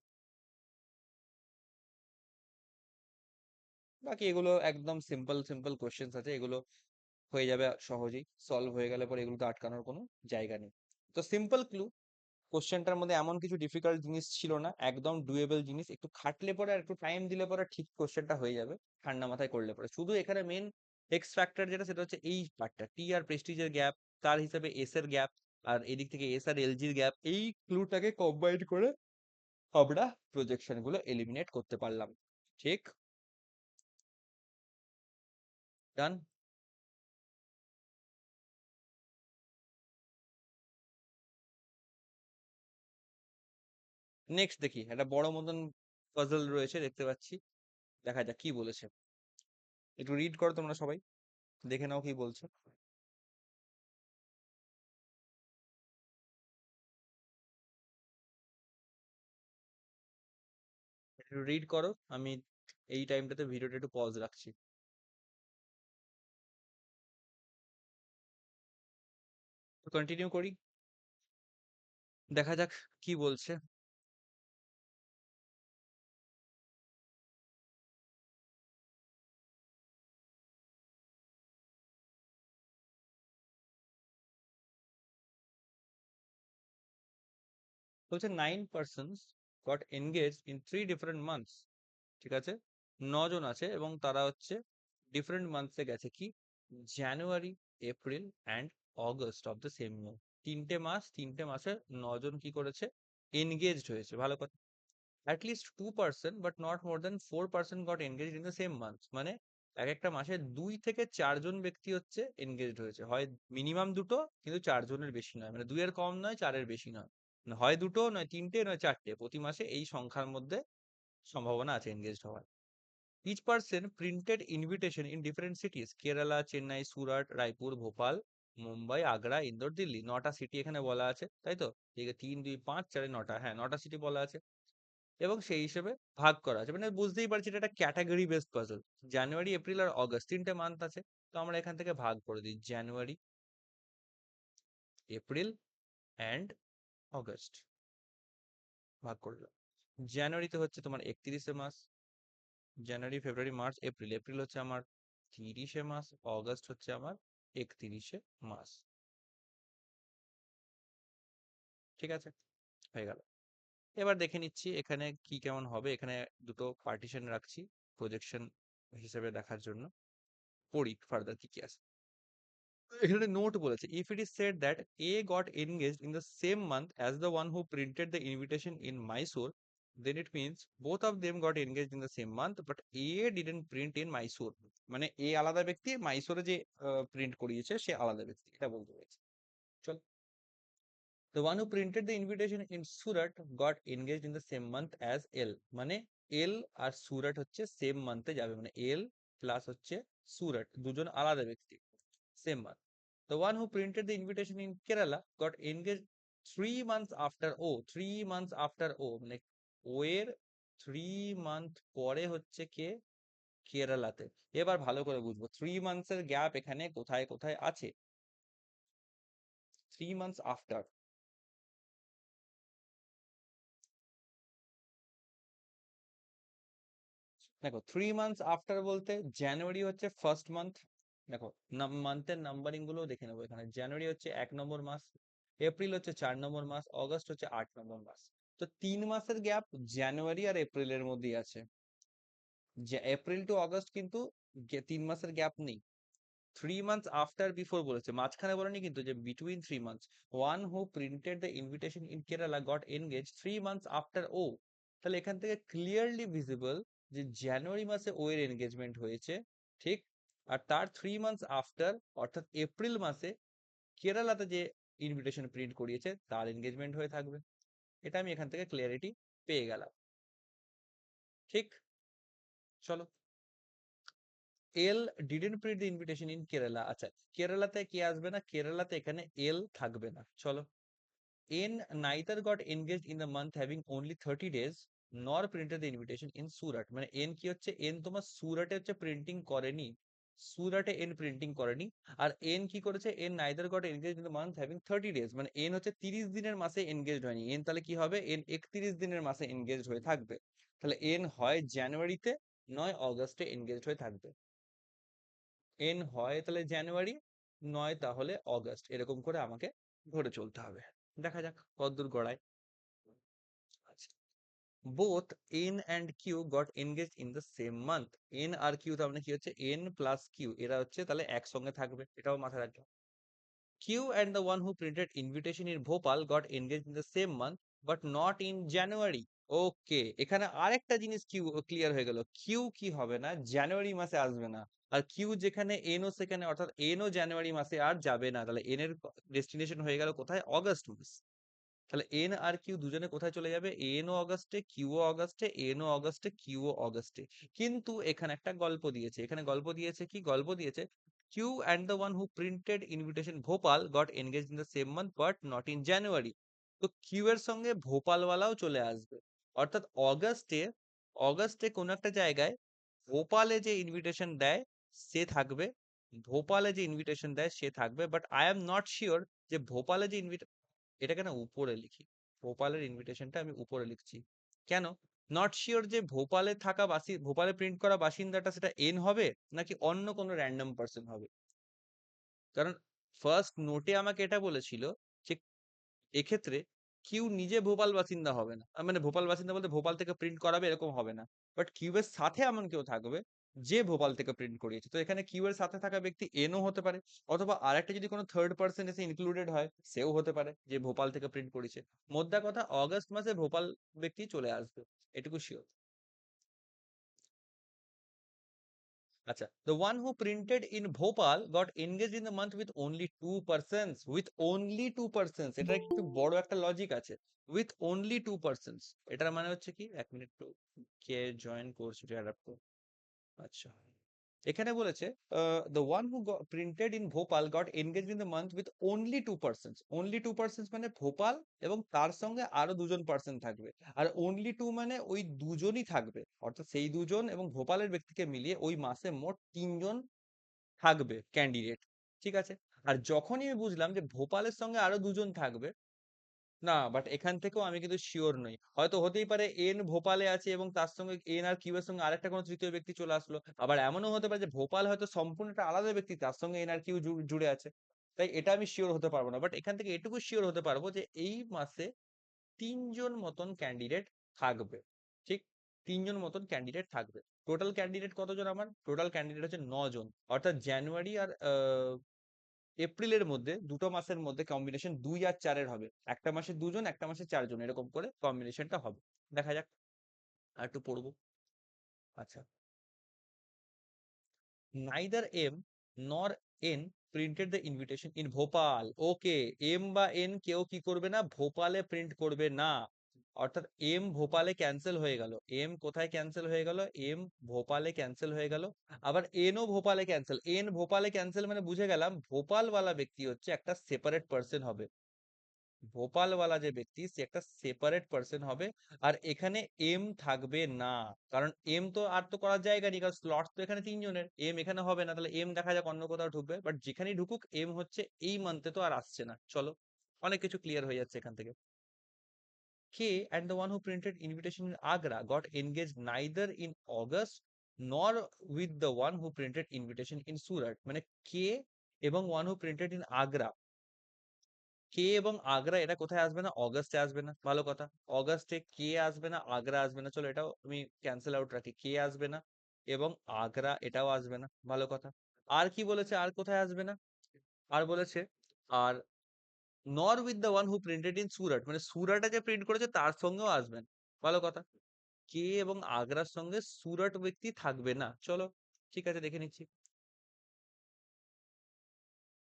বাকি এগুলো একদম সিম্পল সিম্পল কোশ্চেন্স আছে, এগুলো হয়ে যাবে সহজেই। সলভ হয়ে গেলে পরে এগুলোতে আটকানোর কোনো জায়গা নেই। তো সিম্পল ক্লু, কোশ্চেনটার মধ্যে এমন কিছু ডিফিকাল্ট জিনিস ছিল না, একদম ডুয়েবল জিনিস। একটু খাটলে পরে আর একটু টাইম দিলে পরে ঠিক কোশ্চেনটা হয়ে যাবে, ঠান্ডা মাথায় করলে পরে। শুধু এখানে মেন এক্স ফ্যাক্টর যেটা, সেটা হচ্ছে এই পার্টটা, টি আর প্রেস্টিজের গ্যাপ, তার হিসাবে এস এর গ্যাপ, আর এদিক থেকে এস আর এলজির গ্যাপ। এই ক্লুটাকে কম্বাইন করে আমরা প্রজেকশন গুলো এলিমিনেট করতে পারলাম। ঠিক, ডান। নেক্সট দেখি, একটা বড় মতন পাজল রয়েছে দেখতে পাচ্ছি, দেখা যাক কি বলেছে। একটু রিড করো তোমরা সবাই, দেখে নাও কি বলছে। একটু রিড করো, আমি এই টাইমটাতে ভিডিওটা একটু পজ রাখছি। কন্টিনিউ করি, দেখা যাক কি বলছে। বলছে 9 persons got engaged in 3 different months। ঠিক আছে, 9 জন আছে এবং তারা হচ্ছে ডিফারেন্ট মান্থসে গেছে, কি January, April and August of the same year. 3টে মাসে 9 জন কি করেছে, এনগেজড হয়েছে, ভালো কথা। at least 2 person but not more than 4 person got engaged in the same month, মানে এক একটা মাসে 2 থেকে 4 জন ব্যক্তি হচ্ছে এনগেজড হয়েছে, হয় মিনিমাম দুটো কিন্তু 4 জনের বেশি নয়, মানে 2-এর কম নয় 4-এর বেশি নয়, মানে হয় দুটো নয় তিনটে নয় চারটে, প্রতি মাসে এই সংখ্যার মধ্যে সম্ভাবনা আছে এনগেজড হওয়ার। each person printed invitation in different cities: Kerala, Chennai, Surat, Raipur, Bhopal, Mumbai, Agra, Indore, Delhi. 9টা সিটি এখানে বলা আছে, তাই তো? ঠিক আছে, 3 2 5 4 9টা, হ্যাঁ 9টা সিটি বলা আছে এবং সেই হিসেবে ভাগ করা আছে, মানে বুঝতেই পারছি এটা একটা ক্যাটাগরি বেসড পাজল। জানুয়ারি, এপ্রিল আর অগস্ট 3টে মান্থ আছে, তো আমরা এখান থেকে ভাগ করে দিই, জানুয়ারি, এপ্রিল অ্যান্ড অগস্ট ভাগ করে দিলাম। জানুয়ারিতে হচ্ছে তোমার 31-এ মাস, জানুয়ারি, ফেব্রুয়ারি, মার্চ, এপ্রিল, এপ্রিল হচ্ছে আমার 30-এ মাস, অগস্ট হচ্ছে আমার 31-এ মাস। ঠিক আছে, হয়ে গেল। এবার দেখে নিচ্ছি এখানে কি কেমন হবে। এখানে দুটো পার্টিশন রাখছি প্রজেকশন হিসেবে দেখার জন্য, পড়ি ফার্দার কি কি আছে। এখানে নোট বলেছে, if it is said that A got engaged in the same month as the one who printed the invitation in Mysore, then it means both of them got engaged in the same month but A didn't print in Mysore। মানে A আলাদা ব্যক্তি, মাইসোরে যে print করিয়েছে সে আলাদা ব্যক্তি, এটা বলতে চাইছে। চল, the one who printed the invitation in Surat got engaged in the same month as L। মানে L আর সুরাট হচ্ছে সেম মান্থে যাবে, মানে L প্লাস হচ্ছে সুরাট, দুজন আলাদা ব্যক্তি, same month। The one who printed the invitation in Kerala got engaged 3 months after O। 3 months after O, মানে O এর 3 month পরে হচ্ছে কে, কেরালাতে। এবার ভালো করে বুঝবো 3 months এর গ্যাপ এখানে কোথায় কোথায় আছে। 3 months after, দেখো 3 months after বলতে জানুয়ারি হচ্ছে ফার্স্ট মান্থ। দেখো মান্থের নাম্বারিং গুলো দেখে নেবো, এখানে জানুয়ারি হচ্ছে 1 নম্বর মাস, এপ্রিল হচ্ছে 4 নম্বর মাস, অগস্ট হচ্ছে 8 নম্বর মাস। তো 3 মাসের গ্যাপ জানুয়ারি আর এপ্রিলের মধ্যেই আছে। যে এপ্রিল টু অগস্ট কিন্তু 3 মাসের গ্যাপ নেই। 3 months after বিফোর বলেছে, মাঝখানে বলেনি কিন্তু যে between 3 months। One who printed the invitation in Kerala got engage 3 months after ও। তাহলে এখান থেকে ক্লিয়ারলি ভিজিবল যে জানুয়ারি মাসে ও এর এনগেজমেন্ট হয়েছে, ঠিক। আর তার 3 months আফটার অর্থাৎ এপ্রিল মাসে কেরালাতে যে ইনভিটেশন প্রিন্ট করিয়েছে তার এনগেজমেন্ট হয়ে থাকবে। এটা আমি এখান থেকে ক্লিয়ারিটি পেয়ে গেলাম, ঠিক। চলো, L didn't print the invitation in Kerala. আচ্ছা, কেরালাতে কে আসবে না, কেরালাতে এখানে এল থাকবে না। চলো, N neither goat engaged in the month having only 30 days নর printed the invitation in Surat. মানে এন কি হচ্ছে, এন তোমার সুরাটে হচ্ছে প্রিন্টিং করেনি, সুরাটে এন প্রিন্টিং করেনি। আর এন কি করেছে, N neither goat engaged in the month having 30 days, মানে এন হচ্ছে 30 দিনের মাসে এনগেজড হয়নি। এন তাহলে কি হবে, এন 31 দিনের মাসে এনগেজড হয়ে থাকবে। তাহলে এন হয় জানুয়ারিতে নয় অগস্টে এনগেজড হয়ে থাকবে। এন হয় তাহলে জানুয়ারি, নয় তাহলে অগস্ট, এরকম করে আমাকে ধরে চলতে হবে। দেখা যাক কতদূর গড়ায়। আচ্ছা, both N and Q got engage in the same month. N আর কিউ তার মানে কি হচ্ছে, এন প্লাস কিউ এরা হচ্ছে তাহলে একসঙ্গে থাকবে, এটাও মাথায় রাখবে। Q and the one who printed invitation in Bhopal got engaged in the same month but not in January। ওকে, এখানে আরেকটা জিনিস কিউ ক্লিয়ার হয়ে গেল, কিউ কি হবে না, জানুয়ারি মাসে আসবে না। আর কিউ যেখানে এনও সেখানে, অর্থাৎ এনও জানুয়ারি মাসে আর যাবে না, তাহলে এন এর ডেস্টিনেশন হয়ে গেল কোথায়, অগস্ট মাস। তাহলে এন আর কিউ দুজনে কোথায় চলে যাবে, এন ও অগস্টে, কিউ ও অগস্টে, এন ও অগস্টে, কিউ ও অগস্টে। কিন্তু এখানে একটা গল্প দিয়েছে, এখানে গল্প দিয়েছে, কি গল্প দিয়েছে, Q and the one who printed invitation Bhopal got engage in the same month but not in January. তো কিউ এর সঙ্গে ভোপালওয়ালাও চলে আসবে, অর্থাৎ অগস্টে, অগস্টে কোন একটা জায়গায় ভোপালে যে ইনভিটেশন দেয় সে থাকবে, ভোপালে যে ইনভিটেশন দেয় সে থাকবে, but I am not sure যে ভোপালে যে এটাকে না উপরে লিখি, ভোপালের ইনভিটেশনটা আমি উপরে লিখছি। কেন? নট শিওর যে ভোপালে প্রিন্ট করা বাসিন্দাটা সেটা এন হবে নাকি অন্য কোনো র্যান্ডম পার্সন হবে। কারণ ফার্স্ট নোটে আমাকে এটা বলেছিল যে এক্ষেত্রে কিউ নিজে ভোপাল বাসিন্দা হবে না, মানে ভোপাল বাসিন্দা বলতে ভোপাল থেকে প্রিন্ট করাবে এরকম হবে না, বাট কিউ এর সাথে এমন কেউ থাকবে যে ভোপাল থেকে প্রিন্ট করিয়েছে। তো এখানে কিউ এর সাথে থাকা ব্যক্তি এনও হতে পারে, অথবা আরেকটা যদি কোনো থার্ড পার্সন এসে ইনক্লুডেড হয় সেও হতে পারে যে ভোপাল থেকে প্রিন্ট করেছে। মোদ্দা কথা অগস্ট মাসে ভোপাল ব্যক্তি চলে আসবে, এটুকু শিওর। আচ্ছা, the one who printed in Bhopal got engaged in the month with only 2 persons, with only 2 persons, এটা কিন্তু বড় একটা লজিক আছে, with only 2 persons, এটার মানে হচ্ছে কি, এক মিনিট তো কে জয়েন করছে অ্যাডাপ্ট। আচ্ছা, এখানে বলেছে the one who printed in Bhopal got engaged in the month with only 2 persons, only 2 persons মানে ভোপাল এবং তার সঙ্গে আরো দুজন পার্সন থাকবে। আর only 2 মানে ওই দুজনই থাকবে, অর্থাৎ সেই দুজন এবং ভোপালের ব্যক্তিকে মিলিয়ে ওই মাসে মোট 3 জন থাকবে ক্যান্ডিডেট। ঠিক আছে। আর যখনই আমি বুঝলাম যে ভোপালের সঙ্গে আরো দুজন থাকবে, না বাট এখান থেকেও আমি কিন্তু শিওর নই, হয়তো হতেই পারে এন ভোপালে আছে এবং তার সঙ্গে এন আর কিউ এর সঙ্গে আরেকটা কোনো তৃতীয় ব্যক্তি চলে আসলো, আবার এমনও হতে পারে যে ভোপাল হয়তো সম্পূর্ণ একটা আলাদা ব্যক্তি, তার সঙ্গে এন আর কিউ জুড়ে আছে। তাই এটা আমি শিওর হতে পারবো না, বাট এখান থেকে এটুকু শিওর হতে পারবো যে এই মাসে 3 জন মতন ক্যান্ডিডেট থাকবে। ঠিক, 3 জন মতন ক্যান্ডিডেট থাকবে। টোটাল ক্যান্ডিডেট কতজন? আমার টোটাল ক্যান্ডিডেট হচ্ছে 9 জন, অর্থাৎ জানুয়ারি আর এপ্রিলের মধ্যে, দুটো মাসের মধ্যে কম্বিনেশন 2 আর 4-এর হবে। একটা মাসে 2 জন, একটা মাসে 4 জন, এরকম করে কম্বিনেশনটা হবে। দেখা যাক, আর একটু পড়বো। আচ্ছা, neither M nor N printed the invitation in Bhopal. Okay, M বা এন কেউ কি করবে না, ভোপালে প্রিন্ট করবে না। অর্থাৎ এম ভোপালে ক্যান্সেল হয়ে গেল, এম কোথায় ক্যান্সেল হয়ে গেল, এম ভোপালে ক্যান্সেল হয়ে গেল। আবার এনও ভোপালে ক্যান্সেল, এন ভোপালে ক্যান্সেল মানে বুঝে গেলাম ভোপালওয়ালা ব্যক্তি হচ্ছে একটা সেপারেট পার্সন হবে, ভোপালওয়ালা যে ব্যক্তি সে একটা সেপারেট পার্সন হবে। আর এখানে এম থাকবে না, কারণ এম তো আর তো করার জায়গা নেই, কারণ স্লট তো এখানে 3 জনের, এম এখানে হবে না, তাহলে এম দেখা যাক অন্য কোথাও ঢুকবে, বাট যেখানেই ঢুকুক এম হচ্ছে এই মান্থে তো আর আসছে না। চলো, অনেক কিছু ক্লিয়ার হয়ে যাচ্ছে এখান থেকে। K and the one who printed invitation in Agra got engaged neither in August nor with the one who printed invitation in Surat, মানে কে এবং one who printed in Agra, কে এবং আগ্রা এটা কোথায় আসবে না, অগাস্টে আসবে না, ভালো কথা। অগাস্টে কে আসবে না, আগ্রা আসবে না, চলো এটাও আমি ক্যান্সেল আউট রাখি, কে আসবে না এবং আগ্রা এটাও আসবে না, ভালো কথা। আর কি বলেছে, আর কোথায় আসবে না, আর বলেছে আর নর with the one who printed in Surat, মানে সুরাটে যে প্রিন্ট করেছে তার সঙ্গেও আসবেন, ভালো কথা। কে এবং আগ্রার সঙ্গে সুরাট ব্যক্তি থাকবে না, চলো ঠিক আছে দেখে নিচ্ছি।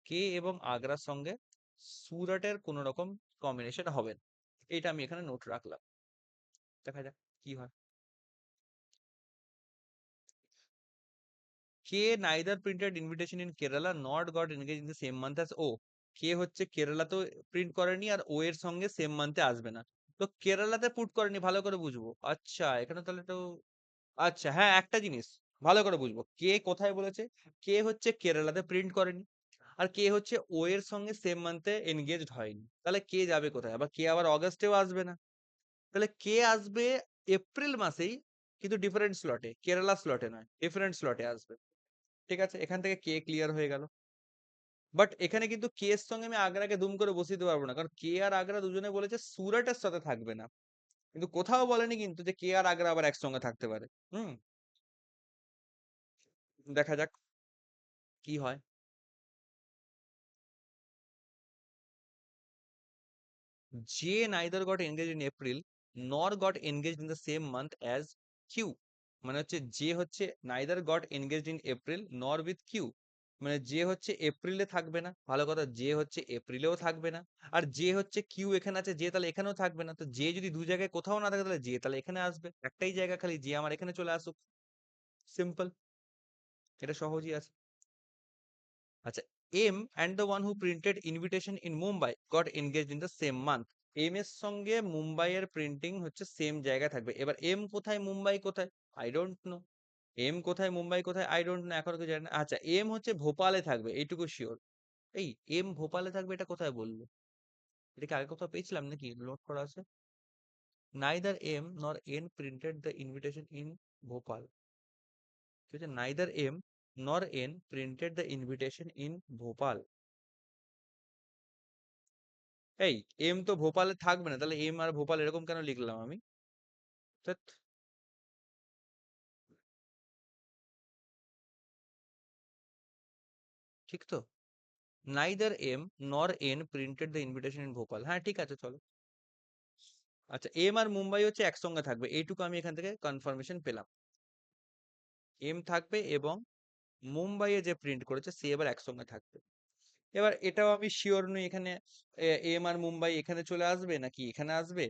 কে এবং আগ্রার সঙ্গে সুরাটের কোন রকম কম্বিনেশন হবে না, এটা আমি এখানে নোট রাখলাম। দেখা যাক কি হয়। K neither printed invitation in Kerala not got engage in the same month as O, K হচ্ছে কেরালা তো প্রিন্ট করেনি আর ও এর সঙ্গে সেম মান্থে আসবে না, তো কেরালাতে পুট করেনি, ভালো করে বুঝবো। আচ্ছা, এখানে তাহলে তো আচ্ছা হ্যাঁ, একটা জিনিস ভালো করে বুঝবো, কে কোথায় বলেছে, কে হচ্ছে কেরালাতে প্রিন্ট করেনি, আর কে হচ্ছে ও এর সঙ্গে সেম মান্থে এনগেজড হয়নি, তাহলে কে যাবে কোথায়, আবার কে আবার অগস্টেও আসবে না, তাহলে কে আসবে এপ্রিল মাসেই, কিন্তু ডিফারেন্ট স্লটে, কেরালা স্লটে নয়, ডিফারেন্ট স্লটে আসবে। ঠিক আছে, এখান থেকে কে ক্লিয়ার হয়ে গেল। বাট এখানে কিন্তু কে এর সঙ্গে আমি আগ্রাকে দুম করে বসিয়ে দিতে পারবো না, কারণ কে আর আগ্রা দুজনে বলেছে সুরাটের সাথে থাকবে না, কিন্তু কোথাও বলেনি কিন্তু যে কে আর আগ্রা আবার একসঙ্গে থাকতে পারে। হুম, দেখা যাক কি হয়। J neither got engaged in April nor got engaged in the same month as Q, মানে হচ্ছে যে হচ্ছে neither got engaged in April nor with Q, মানে যে হচ্ছে এপ্রিলে থাকবে না, ভালো কথা, যে হচ্ছে এপ্রিলেও থাকবে না, আর যে হচ্ছে কিউ এখানে আছে, যে তাহলে এখানেও থাকবে না, তো যে যদি দু জায়গায় কোথাও না থাকে তাহলে যে তাহলে এখানে আসবে, একটাই জায়গা খালি, যে আমার এখানে চলে আসুক, সিম্পল, এটা সহজই আছে। আচ্ছা, M and the one who printed invitation in Mumbai got engaged in the same month, M এর সঙ্গে মুম্বাইয়ের প্রিন্টিং হচ্ছে সেম জায়গায় থাকবে, এবার এম কোথায় মুম্বাই কোথায় আই ডোন্ট নো, এম কোথায় মুম্বাই কোথায় আই ডোন্ট নো, এখন কিছু জানি না। আচ্ছা, এম হচ্ছে ভোপালে থাকবে এইটুকু শিওর, এই এম ভোপালে থাকবে এটা কোথায় বললো? এটা কি আগে কোথাও পেয়েছিলাম নাকি নোট করা আছে? Neither M nor N printed the invitation in Bhopal. কি হচ্ছে neither M nor N printed the invitation in Bhopal. এই এম তো ভোপালে থাকবে না, তাহলে এম আর ভোপাল এরকম কেন লিখলাম আমি? ধ্যাৎ, ঠিক তো? Neither M nor N printed the invitation in Bhopal, হ্যাঁ ঠিক আছে চলো। আচ্ছা এম আর মুম্বাই হচ্ছে একসঙ্গে থাকবে, এইটুকু আমি এখান থেকে কনফার্মেশন পেলাম। এম থাকবে এবং মুম্বাইয়ে যে প্রিন্ট করেছে সে এবার একসঙ্গে থাকবে। এবার এটাও আমি শিওর নই এখানে এম আর মুম্বাই এখানে চলে আসবে নাকি এখানে আসবে।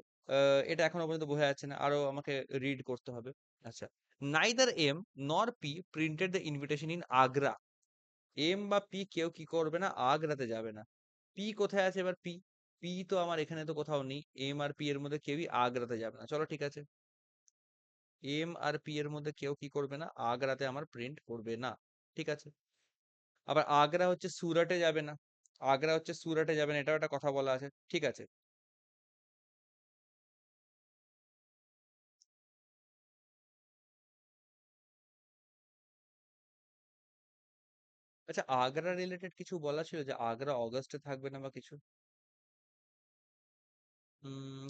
এটা এখনো পর্যন্ত বোঝা যাচ্ছে না, আরো আমাকে রিড করতে হবে। আচ্ছা, neither M nor P printed the invitation in Agra. M বা পি কেউ কি করবে না, আগ্রাতে যাবে না। পি কোথায় আছে এবার? পি পি তো আমার এখানে তো কোথাও নেই, এম আর পি এর মধ্যে কেউই আগ্রাতে যাবে না, চলো ঠিক আছে। এম আর পি এর মধ্যে কেউ কি করবে না, আগ্রাতে আমার প্রিন্ট করবে না, ঠিক আছে। আবার আগ্রা হচ্ছে সুরাটে যাবে না, আগ্রা হচ্ছে সুরাটে যাবে না, এটাও একটা কথা বলা আছে, ঠিক আছে। আচ্ছা আগ্রা রিলেটেড কিছু বলা ছিল যে আগ্রা অগস্টে থাকবে না বা কিছু?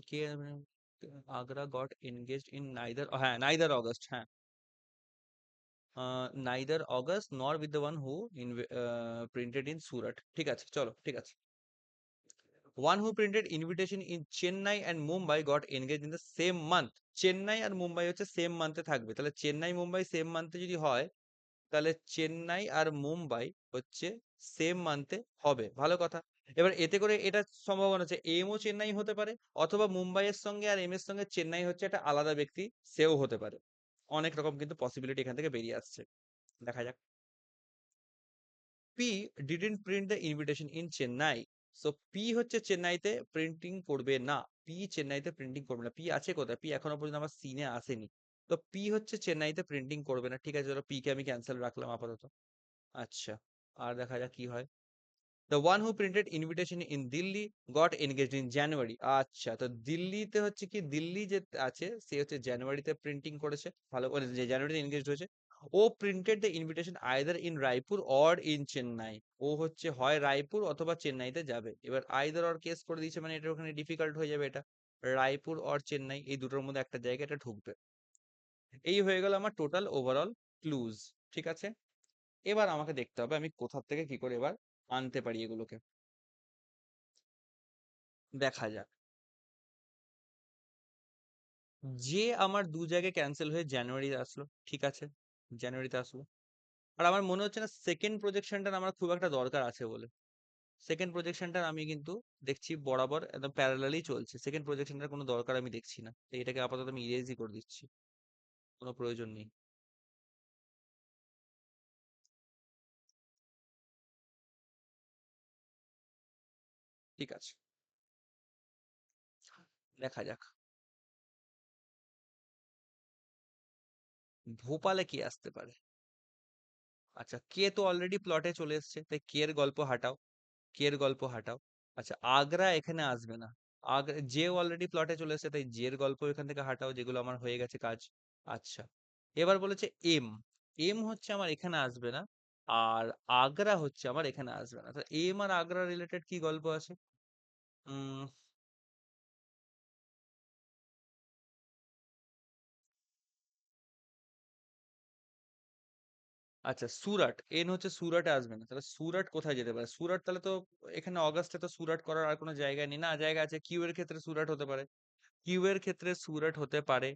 K Agra got engaged in neither, হ্যাঁ নাইদার অগস্ট, হ্যাঁ neither August nor with the one who printed in Surat, ঠিক আছে চলো ঠিক আছে। One who printed invitation in Chennai and Mumbai got engage in the same month. Chennai আর মুম্বাই হচ্ছে সেম মান্থে থাকবে, তাহলে চেন্নাই মুম্বাই সেম মান্থে যদি হয়, তাহলে চেন্নাই আর মুম্বাই হচ্ছে সেম মান্থে হবে, ভালো কথা। এবার এতে করে এটা সম্ভাবনা আছে এম ও চেন্নাই হতে পারে, অথবা মুম্বাইয়ের সঙ্গে আর এম এর সঙ্গে চেন্নাই হচ্ছে একটা আলাদা ব্যক্তি, সেও হতে পারে। অনেক রকম কিন্তু পসিবিলিটি এখান থেকে বেরিয়ে আসছে, দেখা যাক। P didn't print the invitation in Chennai. So P হচ্ছে চেন্নাইতে প্রিন্টিং করবে না, পি চেন্নাইতে প্রিন্টিং করবে না। পি আছে কোথায়? পি এখনো পর্যন্ত আমার সিনে আসেনি, তো পি হচ্ছে চেন্নাইতে প্রিন্টিং করবে না, ঠিক আছে চলো পি কে আমি ক্যান্সেল রাখলাম আপাতত। আচ্ছা, আর দেখা যাক কি হয়। The one who printed invitation in Delhi goat engaged in January. আচ্ছা, তো দিল্লিতে হচ্ছে কি, দিল্লি যে আছে সে হচ্ছে জানুয়ারিতে প্রিন্টিং করেছে, ভালো করে যে জানুয়ারিতে এনগেজড হয়েছে। O printed the invitation either in Raipur or in Chennai. O হচ্ছে হয় রায়পুর অথবা চেন্নাইতে যাবে। এবার আইদার অর কেস করে দিয়েছে, মানে এটা ওখানে ডিফিকাল্ট হয়ে যাবে এটা। রায়পুর অর চেন্নাই এই দুটোর মধ্যে একটা জায়গা এটা ঢুকবে। এই হয়ে গেল আমার টোটাল ওভারঅল ক্লুজ, ঠিক আছে। এবার আমাকে দেখতে হবে আমি কোথা থেকে কি করে এবার আনতে পারি এগুলোকে, দেখা যাক। যে আমার দু জায়গায় ক্যান্সেল হয়ে জানুয়ারি আসলো, ঠিক আছে, জানুয়ারিতে আসলো। আর আমার মনে হচ্ছে না সেকেন্ড প্রজেকশনটার আমার খুব একটা দরকার আছে বলে। সেকেন্ড প্রজেকশনটার আমি কিন্তু দেখছি বরাবর একদম প্যারালালি চলছে, সেকেন্ড প্রজেকশনটার কোনো দরকার আমি দেখছি না, তো এটাকে আপাতত আমি ইরেজই করে দিচ্ছি, কোনো প্রয়োজন নেই। ঠিক আছে, দেখা যাক। ভোপালে কি আসতে পারে? আচ্ছা কে তো অলরেডি প্লটে চলে এসেছে, তাই কে এর গল্প হাঁটাও, কে এর গল্প হাঁটাও। আচ্ছা আগ্রা এখানে আসবে না, আগ্রা যে অলরেডি প্লটে চলে এসেছে, তাই জের গল্প এখান থেকে হাঁটাও, যেগুলো আমার হয়ে গেছে কাজ। আচ্ছা, এবার বলেছে এম, এম হচ্ছে আমার এখানে আসবে না, আর আগ্রা হচ্ছে আমার এখানে আসবে না, তো এম আর আগ্রা রিলেটেড কি গল্প আছে? উম আচ্ছা সুরাট, এন হচ্ছে সুরাটে আসবে না, তাহলে সুরাট কোথায় যেতে পারে? সুরাট তাহলে তো এখানে অগাস্টে তো সুরাট করার আর কোনো জায়গা নেই, না জায়গা আছে কিউ এর ক্ষেত্রে সুরাট হতে পারে, কিউ এর ক্ষেত্রে সুরাট হতে পারে,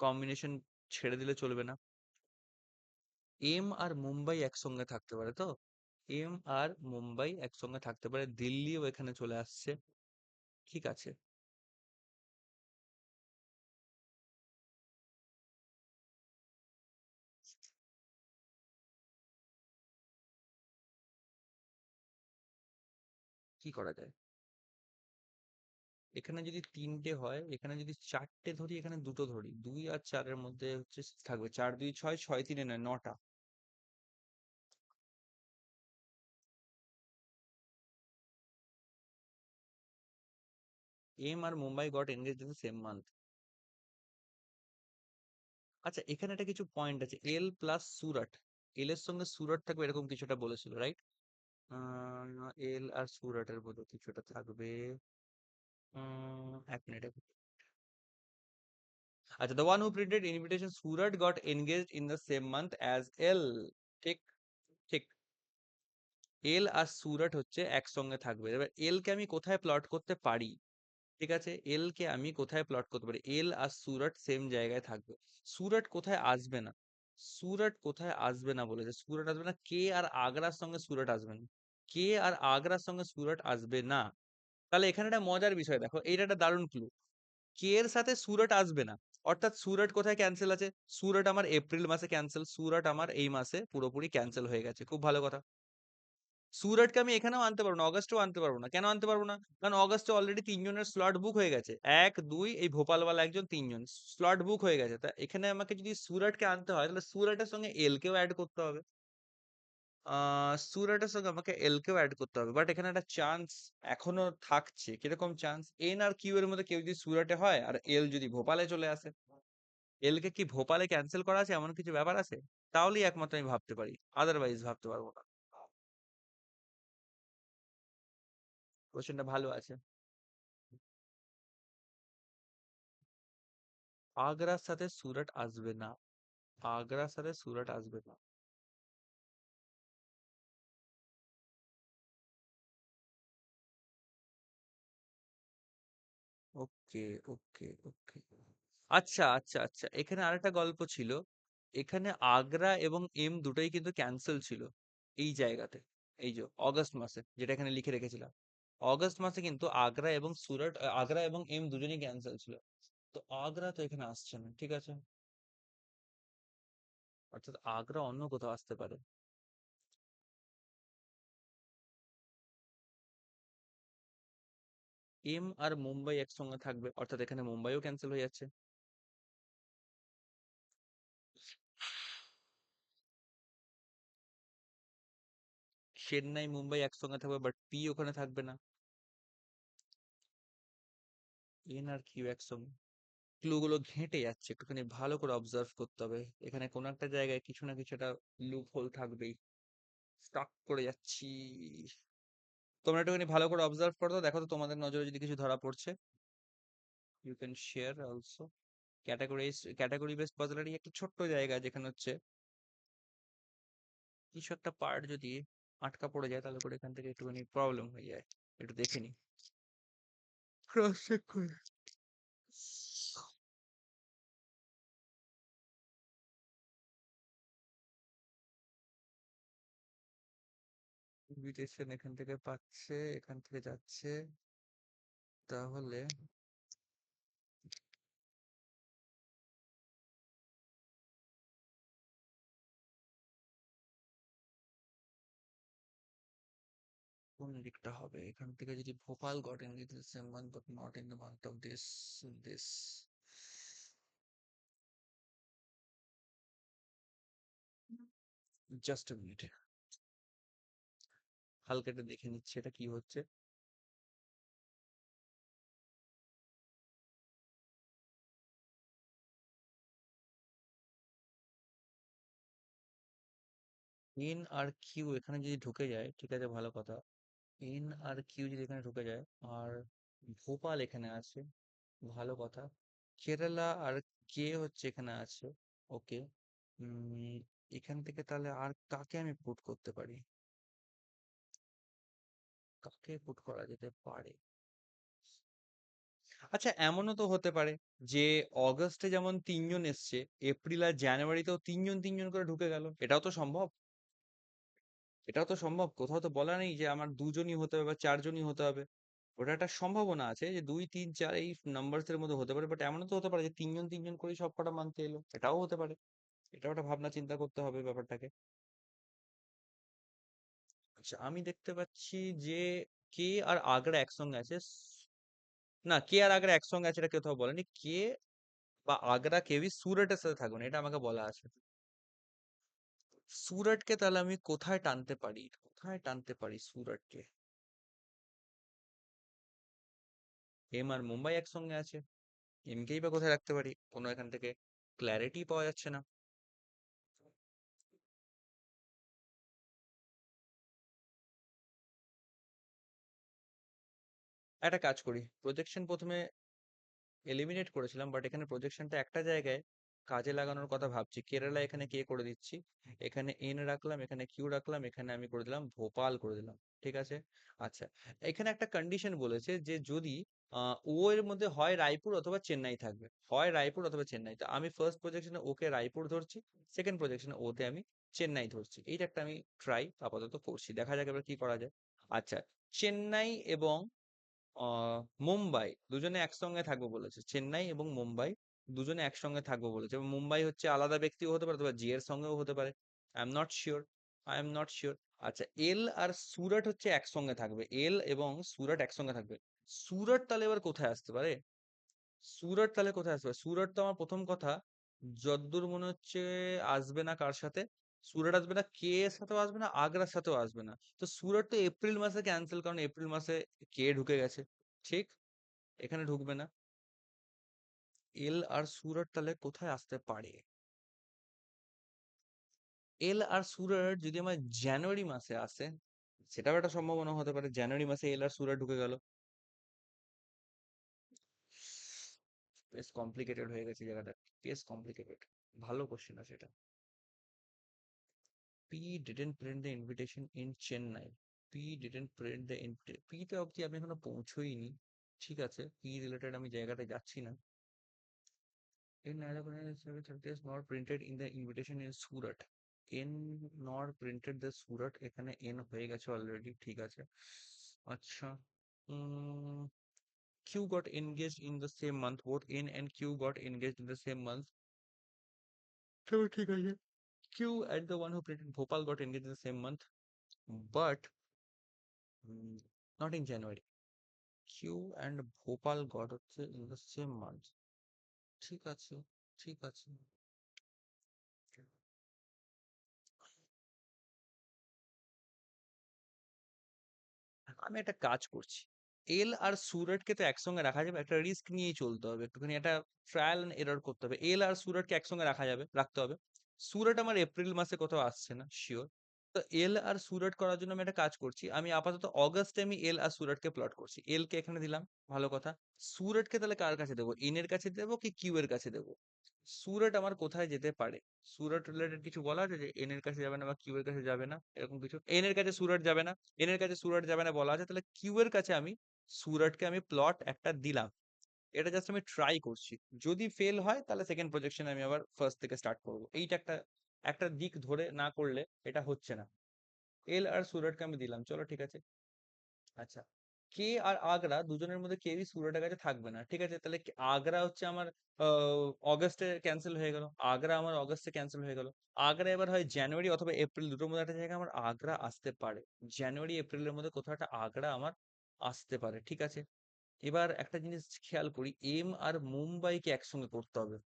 কম্বিনেশন ছেড়ে দিলে চলবে না। এম আর মুম্বাই একসঙ্গে থাকতে পারে তো, এম আর মুম্বাই একসঙ্গে থাকতে পারে, দিল্লিও এখানে চলে আসছে, ঠিক আছে। কি করা যায়? এখানে যদি তিনটে হয়, এখানে যদি চারটে ধরি, এখানে দুটো ধরি, দুই আর চারের মধ্যে হচ্ছে থাকবে, চার দুই ছয়, ছয় তিনে নয়, নটা। এম আর Mumbai got engage in same month. আচ্ছা, এখানে একটা কিছু পয়েন্ট আছে, এল প্লাস সুরাট, এল এর সঙ্গে সুরাট থাকবে এরকম কিছুটা বলেছিল, রাইট? এল আর সুরাটের মধ্যে কিছুটা থাকবে। এক মিনিট। আচ্ছা, the one who printed invitation Surat got engaged in the same month as L. ঠিক, ঠিক। এল আর সুরাট হচ্ছে একসঙ্গে থাকবে। এবার এল কে আমি কোথায় প্লট করতে পারি? ঠিক আছে, এল কে আমি কোথায় প্লট করতে পারি? এল আর সুরাট সেম জায়গায় থাকবে। সুরাট কোথায় আসবে না? সুরাট কোথায় আসবে না বলেছে? সুরাট আসবে না, কে আর আগ্রার সঙ্গে সুরাট আসবে না। কে আর আগ্রার সঙ্গে সুরাট আসবে না। তাহলে এখানে একটা মজার বিষয় দেখো, এইটা একটা দারুণ ক্লু। কে এর সাথে সুরাট আসবে না, অর্থাৎ সুরাট কোথায় ক্যান্সেল আছে? সুরাট আমার এপ্রিল মাসে ক্যান্সেল, সুরাট আমার এই মাসে পুরোপুরি ক্যান্সেল হয়ে গেছে, খুব ভালো কথা। সুরাটকে আমি এখানেও আনতে পারবো না, অগস্টেও আনতে পারবো না। কেন আনতে পারবো না? কারণ অগস্টে অলরেডি তিনজনের স্লট বুক হয়ে গেছে, এক দুই, এই ভোপালওয়ালা একজন, তিনজন স্লট বুক হয়ে গেছে। তা এখানে আমাকে যদি সুরাটকে আনতে হয়, তাহলে সুরাটের সঙ্গে এল কেও অ্যাড করতে হবে। সুরাটের সঙ্গে আমাকে এল কেও অ্যাড করতে হবে, বাট এখানে একটা চান্স এখনো থাকছে। কিরকম চান্স? এন আর কিউ এর মধ্যে কেউ যদি সুরাটে হয় আর এল যদি ভোপালে চলে আসে, এল কে কি ভোপালে ক্যান্সেল করা আছে, এমন কিছু ব্যাপার আছে? তাহলেই একমাত্র আমি ভাবতে পারি, আদারওয়াইজ ভাবতে পারবো না। কোশ্চেনটা ভালো আছে। আগ্রার সাথে সুরাট আসবে না, আগ্রার সাথে সুরাট আসবে না। ওকে, ওকে, ওকে। আচ্ছা, আচ্ছা, আচ্ছা, এখানে আরেকটা গল্প ছিল। এখানে আগ্রা এবং এম দুটোই কিন্তু ক্যান্সেল ছিল এই জায়গাতে। এই যে অগস্ট মাসে, যেটা এখানে লিখে রেখেছিলাম, অগস্ট মাসে কিন্তু আগ্রা এবং সুরাট, আগ্রা এবং এম দুজনেই ক্যান্সেল ছিল। তো আগ্রা তো এখানে আসছে না, ঠিক আছে। অর্থাৎ আগ্রা অন্য কোথাও আসতে পারে। এম আর মুম্বাই একসঙ্গে থাকবে, অর্থাৎ এখানে মুম্বাইও ক্যান্সেল হয়ে যাচ্ছে। চেন্নাই মুম্বাই একসঙ্গে থাকবে, বাট পি ওখানে থাকবে না। এন আর কিউ একসঙ্গে। ক্লু গুলো ঘেঁটে যাচ্ছে, একটুখানি ভালো করে অবজার্ভ করতে হবে। এখানে কোনো একটা জায়গায় কিছু না কিছু একটা লুপ হোল থাকবেই। স্টাক করে যাচ্ছি। তোমরা একটুখানি ভালো করে অবজার্ভ করো তো, দেখো তো তোমাদের নজরে যদি কিছু ধরা পড়ছে। You can share also. Category based পাজলারই একটা ছোট্ট জায়গা, যেখানে হচ্ছে কিছু একটা পার্ট যদি আটকা পড়ে যায়, তাহলে করে এখান থেকে একটুখানি প্রবলেম হয়ে যায়। একটু দেখে নি, ক্রস চেক করে। ইনভিটেশন এখান থেকে পাচ্ছে, এখান থেকে যাচ্ছে, তাহলে কোন দিকটা হবে? এখান থেকে যদি Bhopal got in this same month but not in the month of this. Just a minute, হালকা এটা দেখে নিচ্ছি এটা কি হচ্ছে। এন আর কিউ এখানে যদি ঢুকে যায়, ঠিক আছে, ভালো কথা। এন আর কিউ যদি এখানে ঢুকে যায়, আর ভোপাল এখানে আছে, ভালো কথা। কেরালা আর কে হচ্ছে এখানে আছে, ওকে। উম এখান থেকে তাহলে আর কাকে আমি পুট করতে পারি? কাকে পুট করা যেতে পারে? আচ্ছা, এমনও তো হতে পারে যে অগস্টে যেমন তিনজন এসছে, এপ্রিল আর জানুয়ারিতেও তিনজন তিনজন করে ঢুকে গেল। এটাও তো সম্ভব, এটাও তো সম্ভব। কোথাও তো বলা নেই যে আমার দুজনই হতে হবে বা চারজনই হতে হবে। ওটা একটা সম্ভাবনা আছে যে দুই তিন চার এই নাম্বারস এর মধ্যে হতে পারে, বাট এমনও তো হতে পারে যে তিনজন তিনজন করেই সব কটা মানতে এলো, এটাও হতে পারে। এটাও একটা ভাবনা চিন্তা করতে হবে ব্যাপারটাকে। আচ্ছা, আমি দেখতে পাচ্ছি যে কে আর আগ্রা একসঙ্গে আছে। না, কে আর আগ্রা একসঙ্গে আছে এটা কোথাও বলেনি। কে বা আগ্রা কেউই সুরাটের সাথে থাকবে না, এটা আমাকে বলা আছে। সুরাটকে তাহলে আমি কোথায় টানতে পারি, কোথায় টানতে পারি সুরাটকে? এম আর মুম্বাই একসঙ্গে আছে, এমকেই বা কোথায় রাখতে পারি, কোনো এখান থেকে ক্ল্যারিটি পাওয়া যাচ্ছে না। একটা কাজ করি, প্রজেকশন প্রথমে এলিমিনেট করেছিলাম, বাট এখানে প্রজেকশনটা একটা জায়গায় কাজে লাগানোর কথা ভাবছি। কেরালা এখানে কে করে দিচ্ছি, এখানে এন রাখলাম, এখানে কিউ রাখলাম, এখানে আমি করে দিলাম ভোপাল করে দিলাম। ঠিক আছে। আচ্ছা, এখানে একটা কন্ডিশন বলেছে যে যদি ও এর মধ্যে হয় রায়পুর অথবা চেন্নাই থাকবে, হয় রায়পুর অথবা চেন্নাই। তো আমি ফার্স্ট প্রজেকশনে ওকে রায়পুর ধরছি, সেকেন্ড প্রজেকশনে ওতে আমি চেন্নাই ধরছি। এইটা একটা আমি ট্রাই আপাতত করছি, দেখা যাক এবার কি করা যায়। আচ্ছা, চেন্নাই এবং মুম্বাই দুজনে একসঙ্গে থাকবো বলেছে, চেন্নাই এবং মুম্বাই দুজনে একসঙ্গে থাকবো বলেছে, এবং মুম্বাই হচ্ছে আলাদা ব্যক্তিও হতে পারে অথবা জি এর সঙ্গেও হতে পারে। I am not sure, I am not sure. আচ্ছা, এল আর সুরাট হচ্ছে একসঙ্গে থাকবে, এল এবং সুরাট একসঙ্গে থাকবে। সুরাট তাহলে এবার কোথায় আসতে পারে, সুরাট তাহলে কোথায় আসবে? সুরাট তো আমার প্রথম কথা যতদূর মনে হচ্ছে আসবে না কার সাথে, সুরাট আসবে না, কে এর সাথেও আসবে না, আগ্রার সাথেও আসবে না। তো সুরাট তো এপ্রিল মাসে ক্যান্সেল, কারণ এপ্রিল মাসে কে ঢুকে গেছে। ঠিক, এখানে ঢুকবে না। এল আর সুরাট তাহলে কোথায় আসতে পারে? এল আর সুরাট যদি আমার জানুয়ারি মাসে আসে, সেটাও একটা সম্ভাবনা হতে পারে, জানুয়ারি মাসে এল আর সুরাট ঢুকে গেল। বেশ কমপ্লিকেটেড হয়ে গেছে জায়গাটা, বেশ কমপ্লিকেটেড। ভালো কোশ্চেন আছে এটা। P didn't print the invitation in Chennai. P didn't print the invitation. P তে অবধি আমি এখনো পৌঁছোইনি। ঠিক আছে, P রিলেটেড আমি জায়গাটা যাচ্ছি না। In Narayanan is not printed in the invitation in Surat. N not printed the Surat, এখানে N হয়ে গেছে অলরেডি। ঠিক আছে। আচ্ছা, উম, Q got engaged in the same month. Both N and Q got engaged in the same month. চলো ঠিক আছে। Q and the one who printed Bhopal got engaged in the same month, but not in January. Q and Bhopal got হচ্ছে in the same month. ঠিক আছে, ঠিক আছে। আমি একটা কাজ করছি, এল আর সুরাটকে তো একসঙ্গে রাখা যাবে, একটা রিস্ক নিয়েই চলতে হবে, একটুখানি একটা ট্রায়াল এন্ড এরর করতে হবে। এল আর সুরাটকে একসঙ্গে রাখা যাবে, রাখতে হবে। সুরাট আমার এপ্রিল মাসে কোথাও আসছে না শিওর। তো এল আর সুরাট করার জন্য আমি একটা কাজ করছি, আমি আপাতত অগাস্টে আমি এল আর সুরাটকে প্লট করছি। এল কে এখানে দিলাম, ভালো কথা। সুরাটকে তাহলে কার কাছে দেবো, এন এর কাছে দেবো কি কিউ এর কাছে দেবো? সুরাট আমার কোথায় যেতে পারে? সুরাট রিলেটেড কিছু বলা আছে যে এন এর কাছে যাবে না বা কিউ এর কাছে যাবে না, এরকম কিছু? এন এর কাছে সুরাট যাবে না, এন এর কাছে সুরাট যাবে না বলা আছে, তাহলে কিউ এর কাছে আমি সুরাটকে আমি প্লট একটা দিলাম। এটা জাস্ট আমি ট্রাই করছি, যদি ফেল হয় তাহলে সেকেন্ড প্রজেকশন আমি আবার ফার্স্ট থেকে স্টার্ট করবো। এইটা একটা একটা দিক ধরে না করলে এটা হচ্ছে না। এল আর সুরাটকে আমি দিলাম, চলো ঠিক আছে। আচ্ছা, কে আর আগ্রা দুজনের মধ্যে কেউই সুরাটের কাছে থাকবে না। ঠিক আছে, তাহলে আগ্রা হচ্ছে আমার অগস্টে ক্যান্সেল হয়ে গেল, আগ্রা আমার অগস্টে ক্যান্সেল হয়ে গেল। আগ্রা এবার হয় জানুয়ারি অথবা এপ্রিল, দুটোর মধ্যে একটা জায়গায় আমার আগ্রা আসতে পারে। জানুয়ারি এপ্রিলের মধ্যে কোথাও একটা আগ্রা আমার আসতে পারে। ঠিক আছে, এবার একটা জিনিস খেয়াল করি, এম আর মুম্বাইকে একসঙ্গে করতে হবে,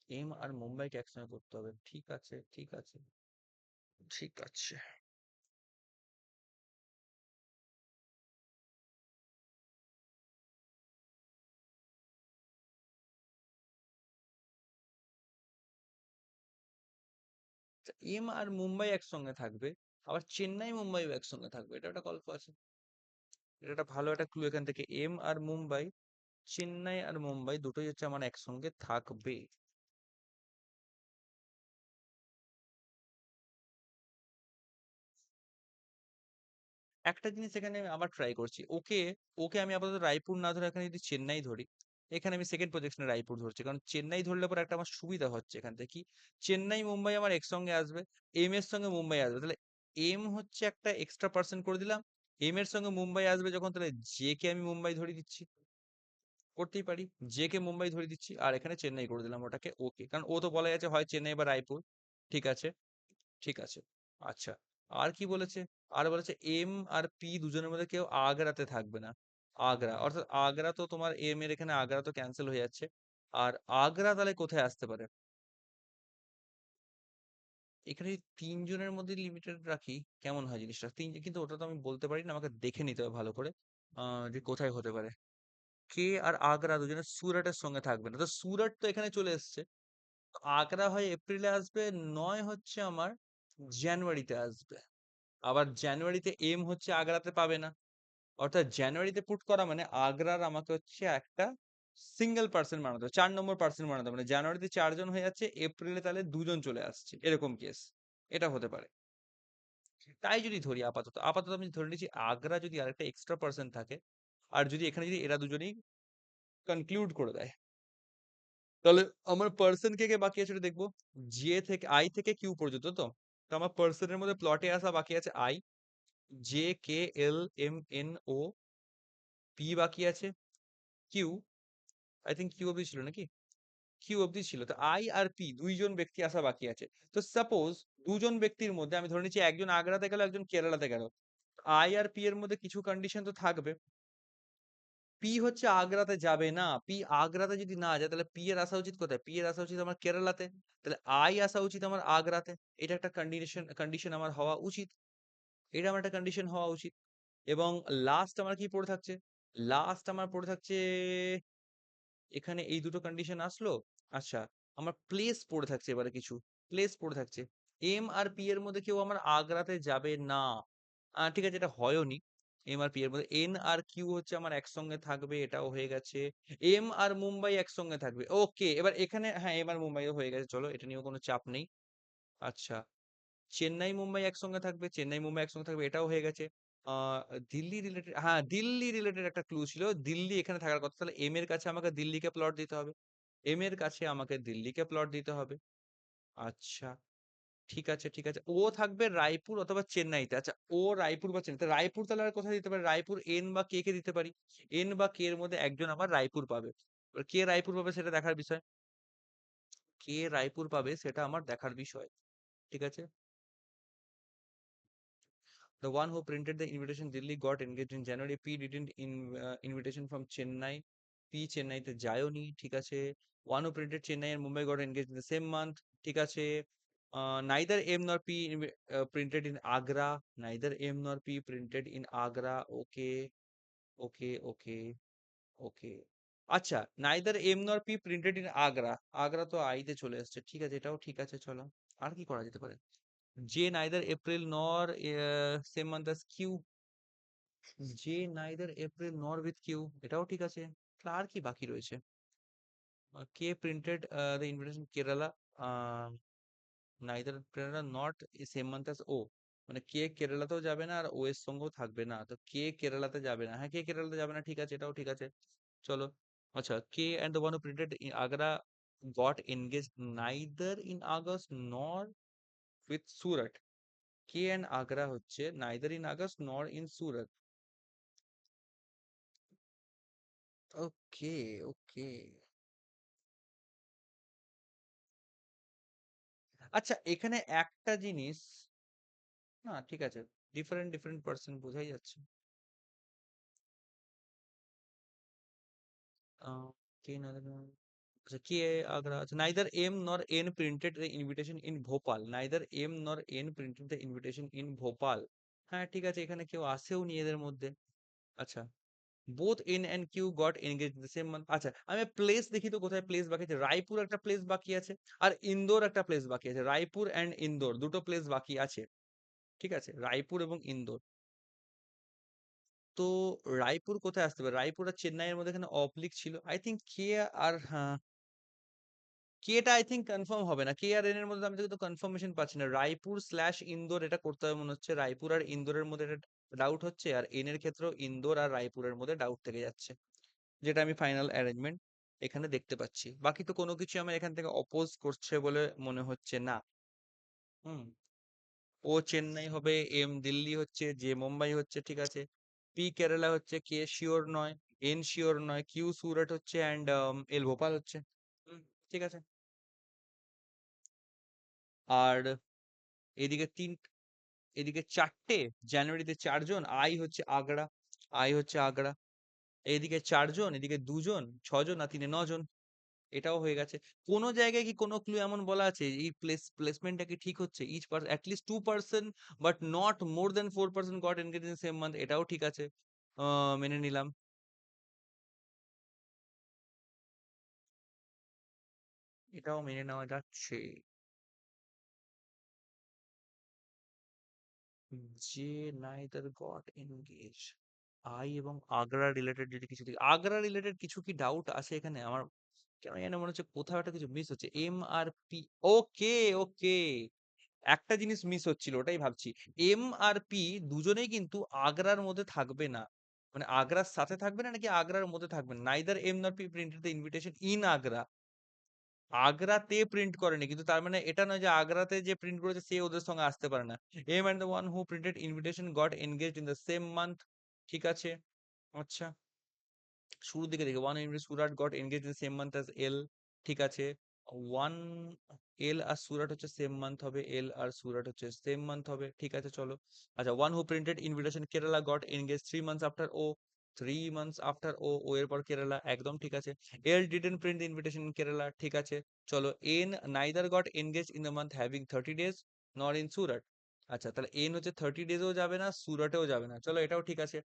এম আর মুম্বাইকে একসঙ্গে করতে হবে। ঠিক আছে, ঠিক আছে, ঠিক আছে। এম আর মুম্বাই একসঙ্গে থাকবে, আবার চেন্নাই মুম্বাইও একসঙ্গে থাকবে, এটা একটা গল্প আছে। এটা একটা ভালো একটা ক্লু এখান থেকে, এম আর মুম্বাই, চেন্নাই আর মুম্বাই দুটোই হচ্ছে আমার একসঙ্গে থাকবে। একটা জিনিস এখানে আমি আবার ট্রাই করছি, ওকে ওকে আমি আপাতত রায়পুর না ধরে এখানে যদি চেন্নাই ধরি, এখানে আমি সেকেন্ড প্রজেকশনে রায়পুর ধরছি, কারণ চেন্নাই ধরলে পরে একটা আমার সুবিধা হচ্ছে এখান থেকে কি, চেন্নাই মুম্বাই আমার একসঙ্গে আসবে, এম এর সঙ্গে মুম্বাই আসবে, তাহলে এম হচ্ছে একটা এক্সট্রা পার্সেন্ট করে দিলাম। এম এর সঙ্গে মুম্বাই আসবে যখন, তাহলে জে কে আমি মুম্বাই ধরে দিচ্ছি, করতেই পারি, জে কে মুম্বাই ধরে দিচ্ছি, আর এখানে চেন্নাই করে দিলাম ওটাকে। ওকে, কারণ ও তো বলা যাচ্ছে হয় চেন্নাই বা রায়পুর। ঠিক আছে, ঠিক আছে। আচ্ছা, আর কি বলেছে? আর বলেছে এম আর পি দুজনের মধ্যে কেউ আগ্রাতে থাকবে না। আগ্রা, অর্থাৎ আগ্রা তো তোমার এম এর এখানে আগ্রা তো ক্যান্সেল হয়ে যাচ্ছে। আর আগ্রা তাহলে কোথায় আসতে পারে? এখানে যদি তিনজনের মধ্যে লিমিটেড রাখি কেমন হয় জিনিসটা? তিন, কিন্তু ওটা তো আমি বলতে পারি না, আমাকে দেখে নিতে হবে ভালো করে। যে কোথায় হতে পারে? কে আর আগ্রা দুজনে সুরাটের সঙ্গে থাকবে না। তো সুরাট তো এখানে চলে এসছে। তো আগ্রা হয় এপ্রিলে আসবে, নয় হচ্ছে আমার জানুয়ারিতে আসবে। আবার জানুয়ারিতে এম হচ্ছে আগ্রাতে পাবে না। অর্থাৎ জানুয়ারিতে পুট করা মানে আগ্রার আমাকে হচ্ছে একটা সিঙ্গেল পার্সন বানাতে হবে, ৪ নম্বর পার্সন বানাতে হবে। মানে জানুয়ারিতে ৪ জন হয়ে যাচ্ছে, এপ্রিলে তাহলে ২ জন চলে আসছে। এরকম কেস। এটা হতে পারে। তাই যদি ধরি আপাতত আমি ধরে নিচ্ছি আগ্রা যদি আরেকটা এক্সট্রা পার্সন থাকে, আর যদি এখানে যদি এরা দুজনেই কনক্লুড করে দেয়, তাহলে আমার পার্সন কে কে বাকি আছে সেটা দেখবো। জে থেকে আই থেকে কিউ পর্যন্ত তো। তো আমার পার্সনের মধ্যে প্লটে আসা বাকি আছে I, J K L M N O, P বাকি আছে, কিউ, আই থিঙ্ক কিউ অব্দি ছিল নাকি? কিউ অব্দি ছিল। তো আই আর পি দুইজন ব্যক্তি আসা বাকি আছে। তো সাপোজ দুজন ব্যক্তির মধ্যে আমি ধরে নিচ্ছি একজন আগ্রাতে গেল, একজন কেরালাতে গেল। আই আর পি এর মধ্যে কিছু কন্ডিশন তো থাকবে। পি হচ্ছে আগ্রাতে যাবে না। পি আগ্রাতে যদি না যায় তাহলে পি এর আসা উচিত কোথায়? পি এর আসা উচিত আমার কেরালাতে। তাহলে আই আসা উচিত আমার আগ্রাতে। এটা একটা কন্ডিশন আমার হওয়া উচিত। এটা আমার একটা কন্ডিশন হওয়া উচিত। এবং লাস্ট আমার কি পড়ে থাকছে? লাস্ট আমার পড়ে থাকছে এখানে এই দুটো কন্ডিশন আসলো। আচ্ছা, আমার প্লেস পড়ে থাকছে এবারে কিছু। প্লেস পড়ে থাকছে। এম আর পি এর মধ্যে কেউ আমার আগ্রাতে যাবে না। ঠিক আছে, এটা হয়ওনি। এম আর পি এর মধ্যে এন আর কিউ হচ্ছে আমার একসঙ্গে থাকবে, এটাও হয়ে গেছে। এম আর মুম্বাই একসঙ্গে থাকবে। ওকে, এবার এখানে হ্যাঁ এম আর মুম্বাইও হয়ে গেছে, চলো এটা নিয়েও কোনো চাপ নেই। আচ্ছা, চেন্নাই মুম্বাই একসঙ্গে থাকবে, চেন্নাই মুম্বাই একসঙ্গে থাকবে, এটাও হয়ে গেছে। আহ দিল্লি রিলেটেড, হ্যাঁ দিল্লি রিলেটেড একটা ক্লু ছিল, দিল্লি এখানে থাকার কথা। তাহলে এম এর কাছে আমাকে দিল্লিকে প্লট দিতে হবে। এম এর কাছে আমাকে দিল্লিকে প্লট দিতে হবে। আচ্ছা, ঠিক আছে ঠিক আছে, ও থাকবে রায়পুর অথবা চেন্নাইতে। আচ্ছা, ও রায়পুর বা চেন্নাই, রায়পুর তাহলে আর কোথায় দিতে পারি? রায়পুর এন বা কে কে দিতে পারি। এন বা কে এর মধ্যে একজন আমার রায়পুর পাবে। এবার কে রায়পুর পাবে সেটা দেখার বিষয়। কে রায়পুর পাবে সেটা আমার দেখার বিষয়। ঠিক আছে। The one who printed the invitation Delhi got engaged in January. P didn't invitation from Chennai. P Chennai তে যায়ওনি, ঠিক আছে। One who printed Chennai and Mumbai got engaged in the same month, ঠিক আছে। Neither M nor P printed in Agra. Neither M nor P printed in Agra. Okay, okay, okay, okay. আচ্ছা, neither M nor P printed in Agra. Agra তো আইতে চলে এসেছে, ঠিক আছে, এটাও ঠিক আছে, চলো। আর কি করা যেতে পারে? J neither April nor same month as Q. যে neither April nor with Q, এটাও ঠিক আছে। তাহলে আর কি বাকি রয়েছে? K printed the invitation Kerala, neither Kerala not same month as O. মানে কে কেরালাতেও যাবে না আর ও এর সঙ্গেও থাকবে না। তো কে কেরালাতে যাবে না, হ্যাঁ কে কেরালাতে যাবে না, ঠিক আছে, এটাও ঠিক আছে, চলো। আচ্ছা, K and the one who printed Agra got engage neither in August nor with Surat. K and Agra হচ্ছে neither in August nor in Surat. Okay, okay. আচ্ছা, এখানে একটা জিনিস, না ঠিক আছে, ডিফারেন্ট ডিফারেন্ট পার্সন বোঝাই যাচ্ছে। আহ, কে না আচ্ছা, কে আগ্রা, আচ্ছা, neither M nor N printed the invitation in Bhopal. Neither M nor N printed the invitation in Bhopal. হ্যাঁ ঠিক আছে, এখানে কেউ আসেও নি এদের মধ্যে। আচ্ছা, both N and Q got engage the same month. আচ্ছা, আমি প্লেস দেখি তো কোথায় প্লেস বাকি আছে। রায়পুর একটা প্লেস বাকি আছে, আর ইন্দোর একটা প্লেস বাকি আছে। রায়পুর অ্যান্ড ইন্দোর দুটো প্লেস বাকি আছে। ঠিক আছে, রায়পুর এবং ইন্দোর। তো রায়পুর কোথায় আসতে পারে? রায়পুর আর চেন্নাইয়ের মধ্যে এখানে অবলিক ছিল। আই থিঙ্ক কে আর হ্যাঁ, কেটা আই থিঙ্ক কনফার্ম হবে না। কে আর এন এর মধ্যে আমি তো কনফার্মেশন পাচ্ছি না। রায়পুর স্ল্যাশ ইন্দোর এটা করতে হবে মনে হচ্ছে। রায়পুর আর ইন্দোরের মধ্যে এটা ডাউট হচ্ছে, আর এন এর ক্ষেত্রেও ইন্দোর আর রায়পুরের মধ্যে ডাউট থেকে যাচ্ছে, যেটা আমি ফাইনাল অ্যারেঞ্জমেন্ট এখানে দেখতে পাচ্ছি। বাকি তো কোনো কিছু আমার এখান থেকে অপোজ করছে বলে মনে হচ্ছে না। হুম। ও চেন্নাই হবে, এম দিল্লি হচ্ছে, যে মুম্বাই হচ্ছে, ঠিক আছে। পি কেরালা হচ্ছে, কে শিওর নয়, এন শিওর নয়, কিউ সুরাট হচ্ছে, অ্যান্ড এল ভোপাল হচ্ছে। হুম, ঠিক আছে। আর এদিকে এদিকে চারটে, জানুয়ারিতে ৪ জন, আই হচ্ছে আগ্রা, আই হচ্ছে আগ্রা। এদিকে ৪ জন, এদিকে ২ জন, ৬ জন আর ৩ এ ৯ জন। এটাও হয়ে গেছে। কোন জায়গায় কি কোনো ক্লু এমন বলা আছে এই প্লেসমেন্টটা কি ঠিক হচ্ছে? Each person, at least 2 person but not more than 4 person got engage in same month, এটাও ঠিক আছে। মেনে নিলাম। এটাও মেনে নেওয়া যাচ্ছে। যে neither got engaged, আই এবং আগ্রা রিলেটেড যদি কিছু আগ্রা রিলেটেড কিছু কি ডাউট আছে এখানে আমার? কেন জানি মনে হচ্ছে কোথাও একটা কিছু মিস হচ্ছে। এমআরপি, ওকে ওকে, একটা জিনিস মিস হচ্ছিল ওটাই ভাবছি। এম আর পি দুজনেই কিন্তু আগ্রার মধ্যে থাকবে না, মানে আগ্রার সাথে থাকবে না নাকি আগ্রার মধ্যে থাকবে না। Neither M nor P printed the invitation in Agra. আগ্রাতে প্রিন্ট করেনি, কিন্তু তার মানে এটা নয় যে আগ্রাতে যে প্রিন্ট করেছে সে ওদের সঙ্গে আসতে পারে না। M and the one who printed invitation got engaged in the same month. ঠিক আছে, আচ্ছা। শুরুর দিকে দেখি one invited Surat got engage in same month as L. ঠিক আছে, ওয়ান এল আর সুরাট হচ্ছে সেম মান্থ হবে, এল আর সুরাট হচ্ছে সেম মান্থ হবে। ঠিক আছে চলো। আচ্ছা, one who printed invitation Kerala got engage 3 months after O. 3 months after O, O এর পর কেরালা, একদম ঠিক আছে। L didn't print invitation in Kerala, ঠিক আছে চলো। N neither got engage in the month having 30 days not in Surat. আচ্ছা, তাহলে এন হচ্ছে 30 days-এও যাবে না, সুরাটেও যাবে না, চলো এটাও ঠিক আছে।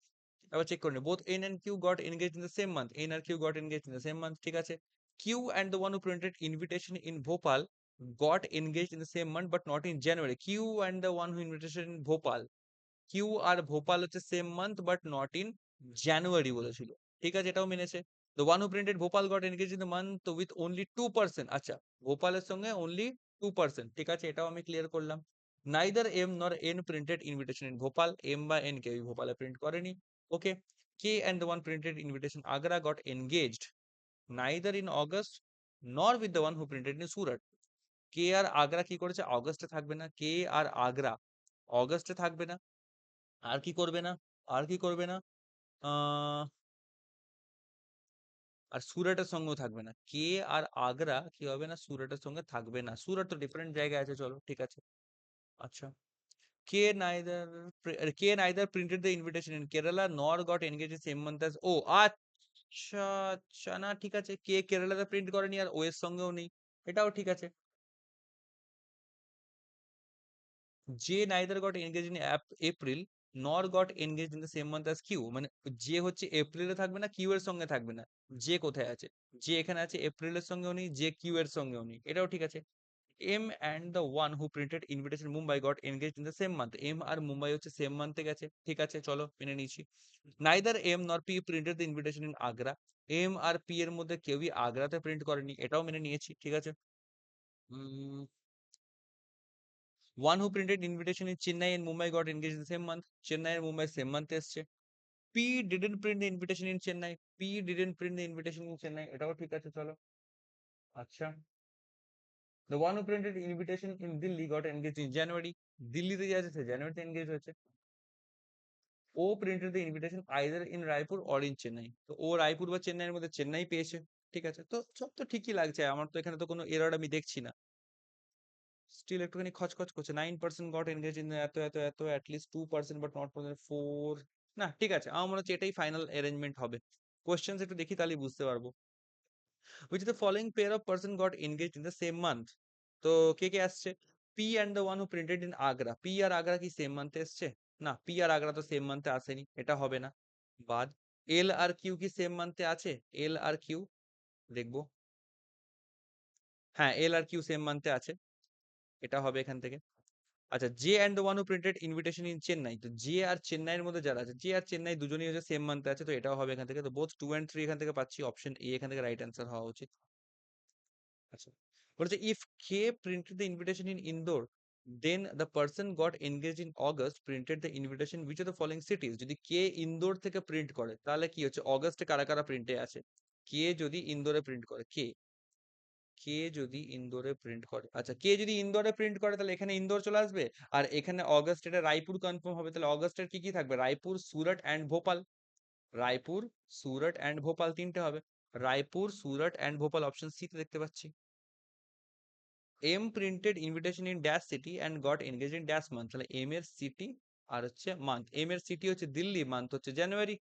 আবার চেক করে নি, both N and Q got engage in the same month, N আর Q got engage in the same month, ঠিক আছে। Q and the one who printed invitation in Bhopal got engaged in the same month but not in January. Q and the one who invitation in Bhopal, Q আর ভোপাল হচ্ছে same month but not in January বলেছিল। ঠিক আছে, এটাও মেনেছে। The one who printed Bhopal got engage in the month with only 2%। আচ্ছা, ভোপালের সঙ্গে only 2%, ঠিক আছে এটাও আমি ক্লিয়ার করলাম। Neither M nor N printed invitation in Bhopal, M বা এন কেউ ভোপালে প্রিন্ট করেনি। Okay. K and the one printed invitation Agra got engaged neither in August nor with the one who printed in Surat. K আর আগ্রা কি করেছে, অগস্টে থাকবে না, কে আর আগ্রা অগস্টে থাকবে না। আর কি করবে না, আর কি করবে না, আহ আর সুরাটের সঙ্গেও থাকবে না। কে আর আগ্রা কি হবে না, সুরাটের সঙ্গে থাকবে না। সুরাট তো ডিফারেন্ট জায়গায় আছে, চলো ঠিক আছে। আচ্ছা, K neither K neither printed the invitation in Kerala nor got engage in same month as O. আচ্ছা আচ্ছা, না ঠিক আছে, কে কেরালাতে প্রিন্ট করেনি আর ও এর সঙ্গেও নেই, এটাও ঠিক আছে। যে neither got engaged in April nor got engaged in the same month as Q, মানে যে হচ্ছে এপ্রিলে থাকবে না, কিউ এর সঙ্গে থাকবে না। যে কোথায় আছে, যে এখানে আছে এপ্রিলের সঙ্গেও নেই, যে কিউ এর সঙ্গেও নেই, এটাও ঠিক আছে। M and the one who printed invitation Mumbai got engage in the same month, M আর মুম্বাই হচ্ছে সেম মান্থে গেছে, ঠিক আছে চলো মেনে নিয়েছি। Neither M nor P printed the invitation in Agra, M আর পি এর মধ্যে কেউই আগ্রাতে প্রিন্ট করেনি, এটাও মেনে নিয়েছি, ঠিক আছে। One who printed invitation in Chennai and Mumbai got engage in same month, Chennai আর মুম্বাই সেম মান্থে এসছে। P didn't print the invitation in Chennai, P didn't print the invitation in Chennai, এটাও ঠিক আছে চলো। আচ্ছা, the one who printed invitation in Delhi got engage in January, দিল্লিতে যে আছে সে জানুয়ারিতে এনগেজ হয়েছে। O printed the invitation either in Raipur or in Chennai, তো ও রায়পুর বা চেন্নাইয়ের মধ্যে চেন্নাই পেয়েছে, ঠিক আছে। তো সব তো ঠিকই লাগছে আমার, তো এখানে তো কোনো এরর আমি দেখছি না। স্টিল একটুখানি খচখচ করছে। 9% গট এনগেজ ইন এত এত এত, at least 2% but not more than 4। না ঠিক আছে, আমার মনে হচ্ছে এটাই ফাইনাল অ্যারেঞ্জমেন্ট হবে। কোশ্চেন্স একটু দেখি তাহলেই বুঝতে পারবো। Which the following pair of person got engage in the same month. তো কে কে আসছে, P and the one who printed in Agra, P আর আগ্রা কি সেম মান্থে এসছে? না, পি আর আগ্রা তো সেম মান্থে আসেনি, এটা হবে না। বাদ। এল আর কিউ কি সেম মান্থে আছে, এল আর কিউ দেখবো। হ্যাঁ, এল আর কিউ সেম মান্থে আছে, এটা হবে এখান থেকে। আচ্ছা, J and the one who printed invitation in Chennai, তো জে আর চেন্নাইয়ের মধ্যে যারা আছে, জে আর চেন্নাই দুজনেই হচ্ছে সেম মান্থে আছে, তো এটাও হবে এখান থেকে। তো বোথ 2 and 3 এখান থেকে পাচ্ছি, অপশন এ এখান থেকে রাইট অ্যান্সার হওয়া উচিত। আচ্ছা, বলেছে if K printed the invitation in Indore then the person got engage in August printed the invitation which are the following cities. যদি কে ইন্দোর থেকে প্রিন্ট করে তাহলে কি হচ্ছে, অগস্টে কারা কারা প্রিন্টে আছে। কে যদি ইন্দোরে প্রিন্ট করে, কে কে যদি ইন্দোরে প্রিন্ট করে, আচ্ছা কে যদি ইন্দোরে প্রিন্ট করে তাহলে এখানে ইন্দোর চলে আসবে। আর এখানে অগস্ট, এটা রায়পুর কনফার্ম হবে, তাহলে অগস্টের কি কি থাকবে, রায়পুর সুরাট অ্যান্ড ভোপাল। রায়পুর সুরাট অ্যান্ড ভোপাল তিনটে হবে। Raipur Surat and Bhopal, option C তে দেখতে পাচ্ছি। M printed invitation in dash city and got engage in dash month, তাহলে এম এর সিটি আর হচ্ছে মান্থ, এম এর সিটি হচ্ছে দিল্লি, মান্থ হচ্ছে জানুয়ারি।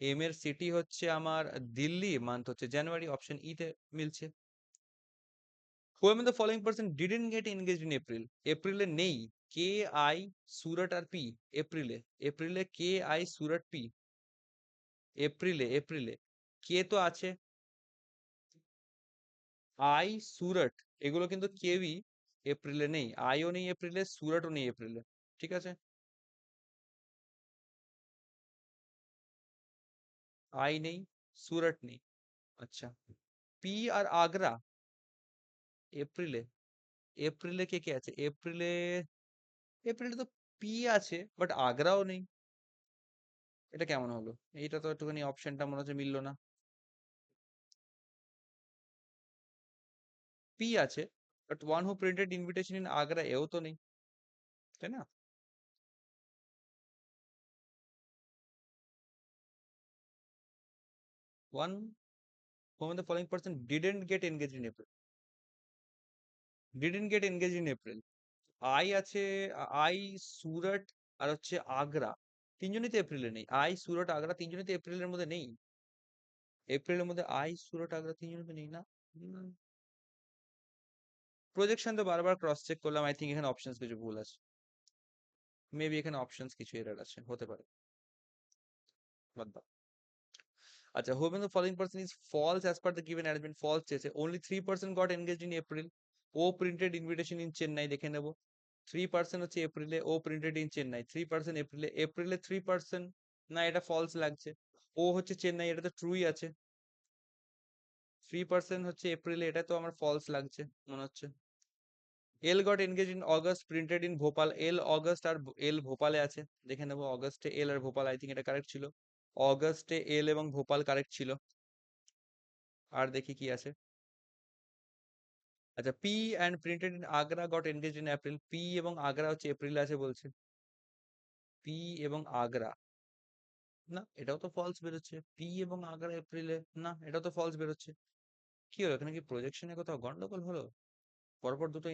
এম এর সিটি হচ্ছে আমার দিল্লি, মান্থ হচ্ছে জানুয়ারি, অপশন ই তে মিলছে। Whom the following person didn't get engaged in April? এপ্রিলে নেই, কে আই সুরাট আর পি এপ্রিলে, এপ্রিলে কে আই সুরাট পি, এপ্রিলে এপ্রিলে কে তো আছে, আই সুরাট, এগুলো কিন্তু কেউই এপ্রিলে নেই, আইও নেই এপ্রিলে, সুরাটও নেই এপ্রিলে, ঠিক আছে? আই নেই, সুরাট নেই, আচ্ছা। পি আর আগ্রা এপ্রিলে, এপ্রিলে কে কে আছে এপ্রিলে, এপ্রিলে তো পি আছে বাট আগ্রাও নেই, এটা কেমন হলো? এইটা তো একটুখানি অপশনটা মনে হচ্ছে মিললো না। পি আছে but one who printed invitation in Agra এও তো নেই, তাই না? One whom the following person didn't get engaged in April, didn't get engaged in April, I আছে, আই সুরাট আর হচ্ছে আগ্রা, তিনজনই তো এপ্রিলে নেই, আই সুরাট আগ্রা তিনজনই তো এপ্রিলের মধ্যে নেই, এপ্রিলের মধ্যে আই সুরাট আগ্রা তিনজনই তো নেই না। প্রজেকশন তো বারবার ক্রস চেক করলাম, আই থিঙ্ক এখানে অপশনস কিছু ভুল আছে, মেবি এখানে অপশনস কিছু এরর আছে, হতে পারে, বাদ দাও। আচ্ছা, who among the following person is false as per the given arrangement, false চেয়েছে, only 3% got engaged in April, O printed invitation in Chennai, দেখে নেব, 3% হচ্ছে এপ্রিলে, ও প্রিন্টেড ইন চেন্নাই, 3% এপ্রিলে, এপ্রিলে 3%, না এটা ফলস লাগছে, ও হচ্ছে চেন্নাই, এটা তো ট্রুই আছে, 3% হচ্ছে এপ্রিলে, এটা তো আমার ফলস লাগছে মনে হচ্ছে। L got engage in August, printed in Bhopal, L August আর এল ভোপালে আছে, দেখে নেবো, অগস্টে এল আর ভোপাল, আই থিঙ্ক এটা কারেক্ট ছিল, অগস্টে এল এবং ভোপাল কারেক্ট ছিল। আর দেখি কি আছে। আচ্ছা, P and printed in Agra got engage in April, P এবং আগ্রা হচ্ছে এপ্রিলে আছে বলছে, পি এবং আগ্রা, না এটাও তো ফলস বেরোচ্ছে, পি এবং আগ্রা এপ্রিলে, না এটাও তো ফলস বেরোচ্ছে, কি হলো এখানে, কি প্রজেকশনে কোথাও গন্ডগোল হলো? পরপর দুটো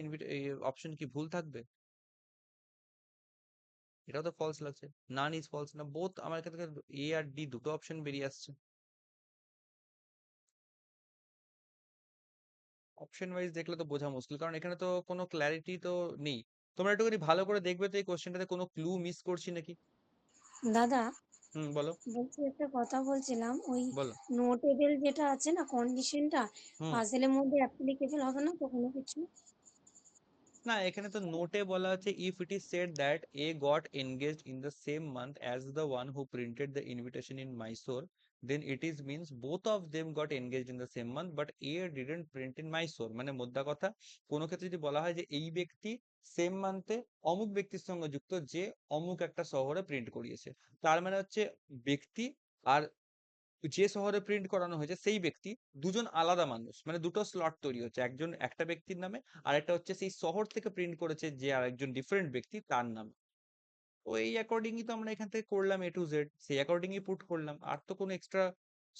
অপশন কি ভুল থাকবে? এটাও তো ফলস লাগছে, নান ইজ ফলস, না বোথ, আমার কাছে এ আর ডি দুটো অপশন বেরিয়ে আসছে, অপশন ওয়াইজ দেখলে তো বোঝা মুশকিল, কারণ এখানে তো কোনো ক্ল্যারিটি তো নেই। তোমরা একটুখানি ভালো করে দেখবে তো এই কোশ্চেনটাতে কোনো ক্লু মিস করছি নাকি। দাদা, বলো। বলছি একটা কথা বলছিলাম, ওই বলো। নোটেবল যেটা আছে না কন্ডিশনটা, হুম। পাজেলের মধ্যে অ্যাপ্লিকেবল হবে না তো কোনো কিছু? না, এখানে তো নোটে বলা আছে, if it is said that A got engaged in the same month as the one who printed the invitation in Mysore, then it is means both of them got engaged in the same month but A didn't print in Mysore, মানে মোদ্দা কথা, কোনো ক্ষেত্রে যদি বলা হয় যে এই ব্যক্তি সেম মান্থে অমুক ব্যক্তির সঙ্গে যুক্ত যে অমুক একটা শহরে প্রিন্ট করিয়েছে, তার মানে হচ্ছে ব্যক্তি আর যে শহরে প্রিন্ট করানো হয়েছে সেই ব্যক্তি দুজন আলাদা মানুষ, মানে দুটো স্লট তৈরি হচ্ছে, একজন একটা ব্যক্তির নামে, আর একটা হচ্ছে সেই শহর থেকে প্রিন্ট করেছে যে আরেকজন ডিফারেন্ট ব্যক্তি তার নামে। তো এই অ্যাকর্ডিংই তো আমরা এখান থেকে করলাম এ টু জেড, সেই অ্যাকর্ডিংই পুট করলাম, আর তো কোনো এক্সট্রা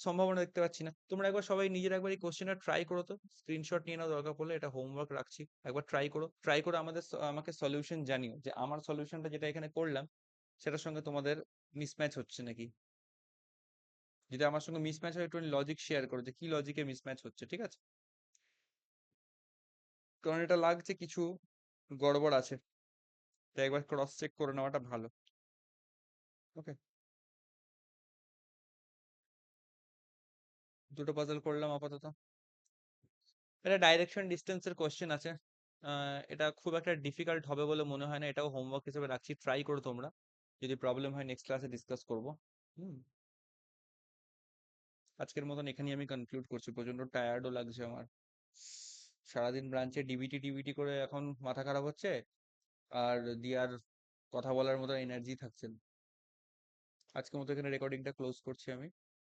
সম্ভাবনা দেখতে পাচ্ছি না। তোমরা একবার সবাই নিজের একবার এই কোশ্চেনটা ট্রাই করো তো, স্ক্রিনশট নিয়ে নাও দরকার পড়লে, এটা হোমওয়ার্ক রাখছি, একবার ট্রাই করো, ট্রাই করে আমাকে সলিউশন জানিও যে আমার সলিউশনটা যেটা এখানে করলাম সেটার সঙ্গে তোমাদের মিসম্যাচ হচ্ছে নাকি। যদি আমার সঙ্গে মিসম্যাচ হয় একটু লজিক শেয়ার করো যে কি লজিকে মিসম্যাচ হচ্ছে, ঠিক আছে? কারণ এটা লাগছে কিছু গড়বড় আছে, তাই একবার ক্রস চেক করে নেওয়াটা ভালো। ওকে, দুটো পাজল করলাম আপাতত। এটা ডাইরেকশন ডিস্টেন্সের কোশ্চেন আছে, এটা খুব একটা ডিফিকাল্ট হবে বলে মনে হয় না, এটাও হোমওয়ার্ক হিসেবে রাখছি, ট্রাই করো তোমরা, যদি প্রবলেম হয় নেক্সট ক্লাসে ডিসকাস করবো। হুম। আজকের মতন এখানেই আমি কনক্লুড করছি, প্রচন্ড টায়ার্ডও লাগছে আমার, সারাদিন ব্রাঞ্চে ডিবিটি টিবিটি করে এখন মাথা খারাপ হচ্ছে, আর দিয়ে আর কথা বলার মতো এনার্জি থাকছে না। আজকের মতো এখানে রেকর্ডিংটা ক্লোজ করছি আমি।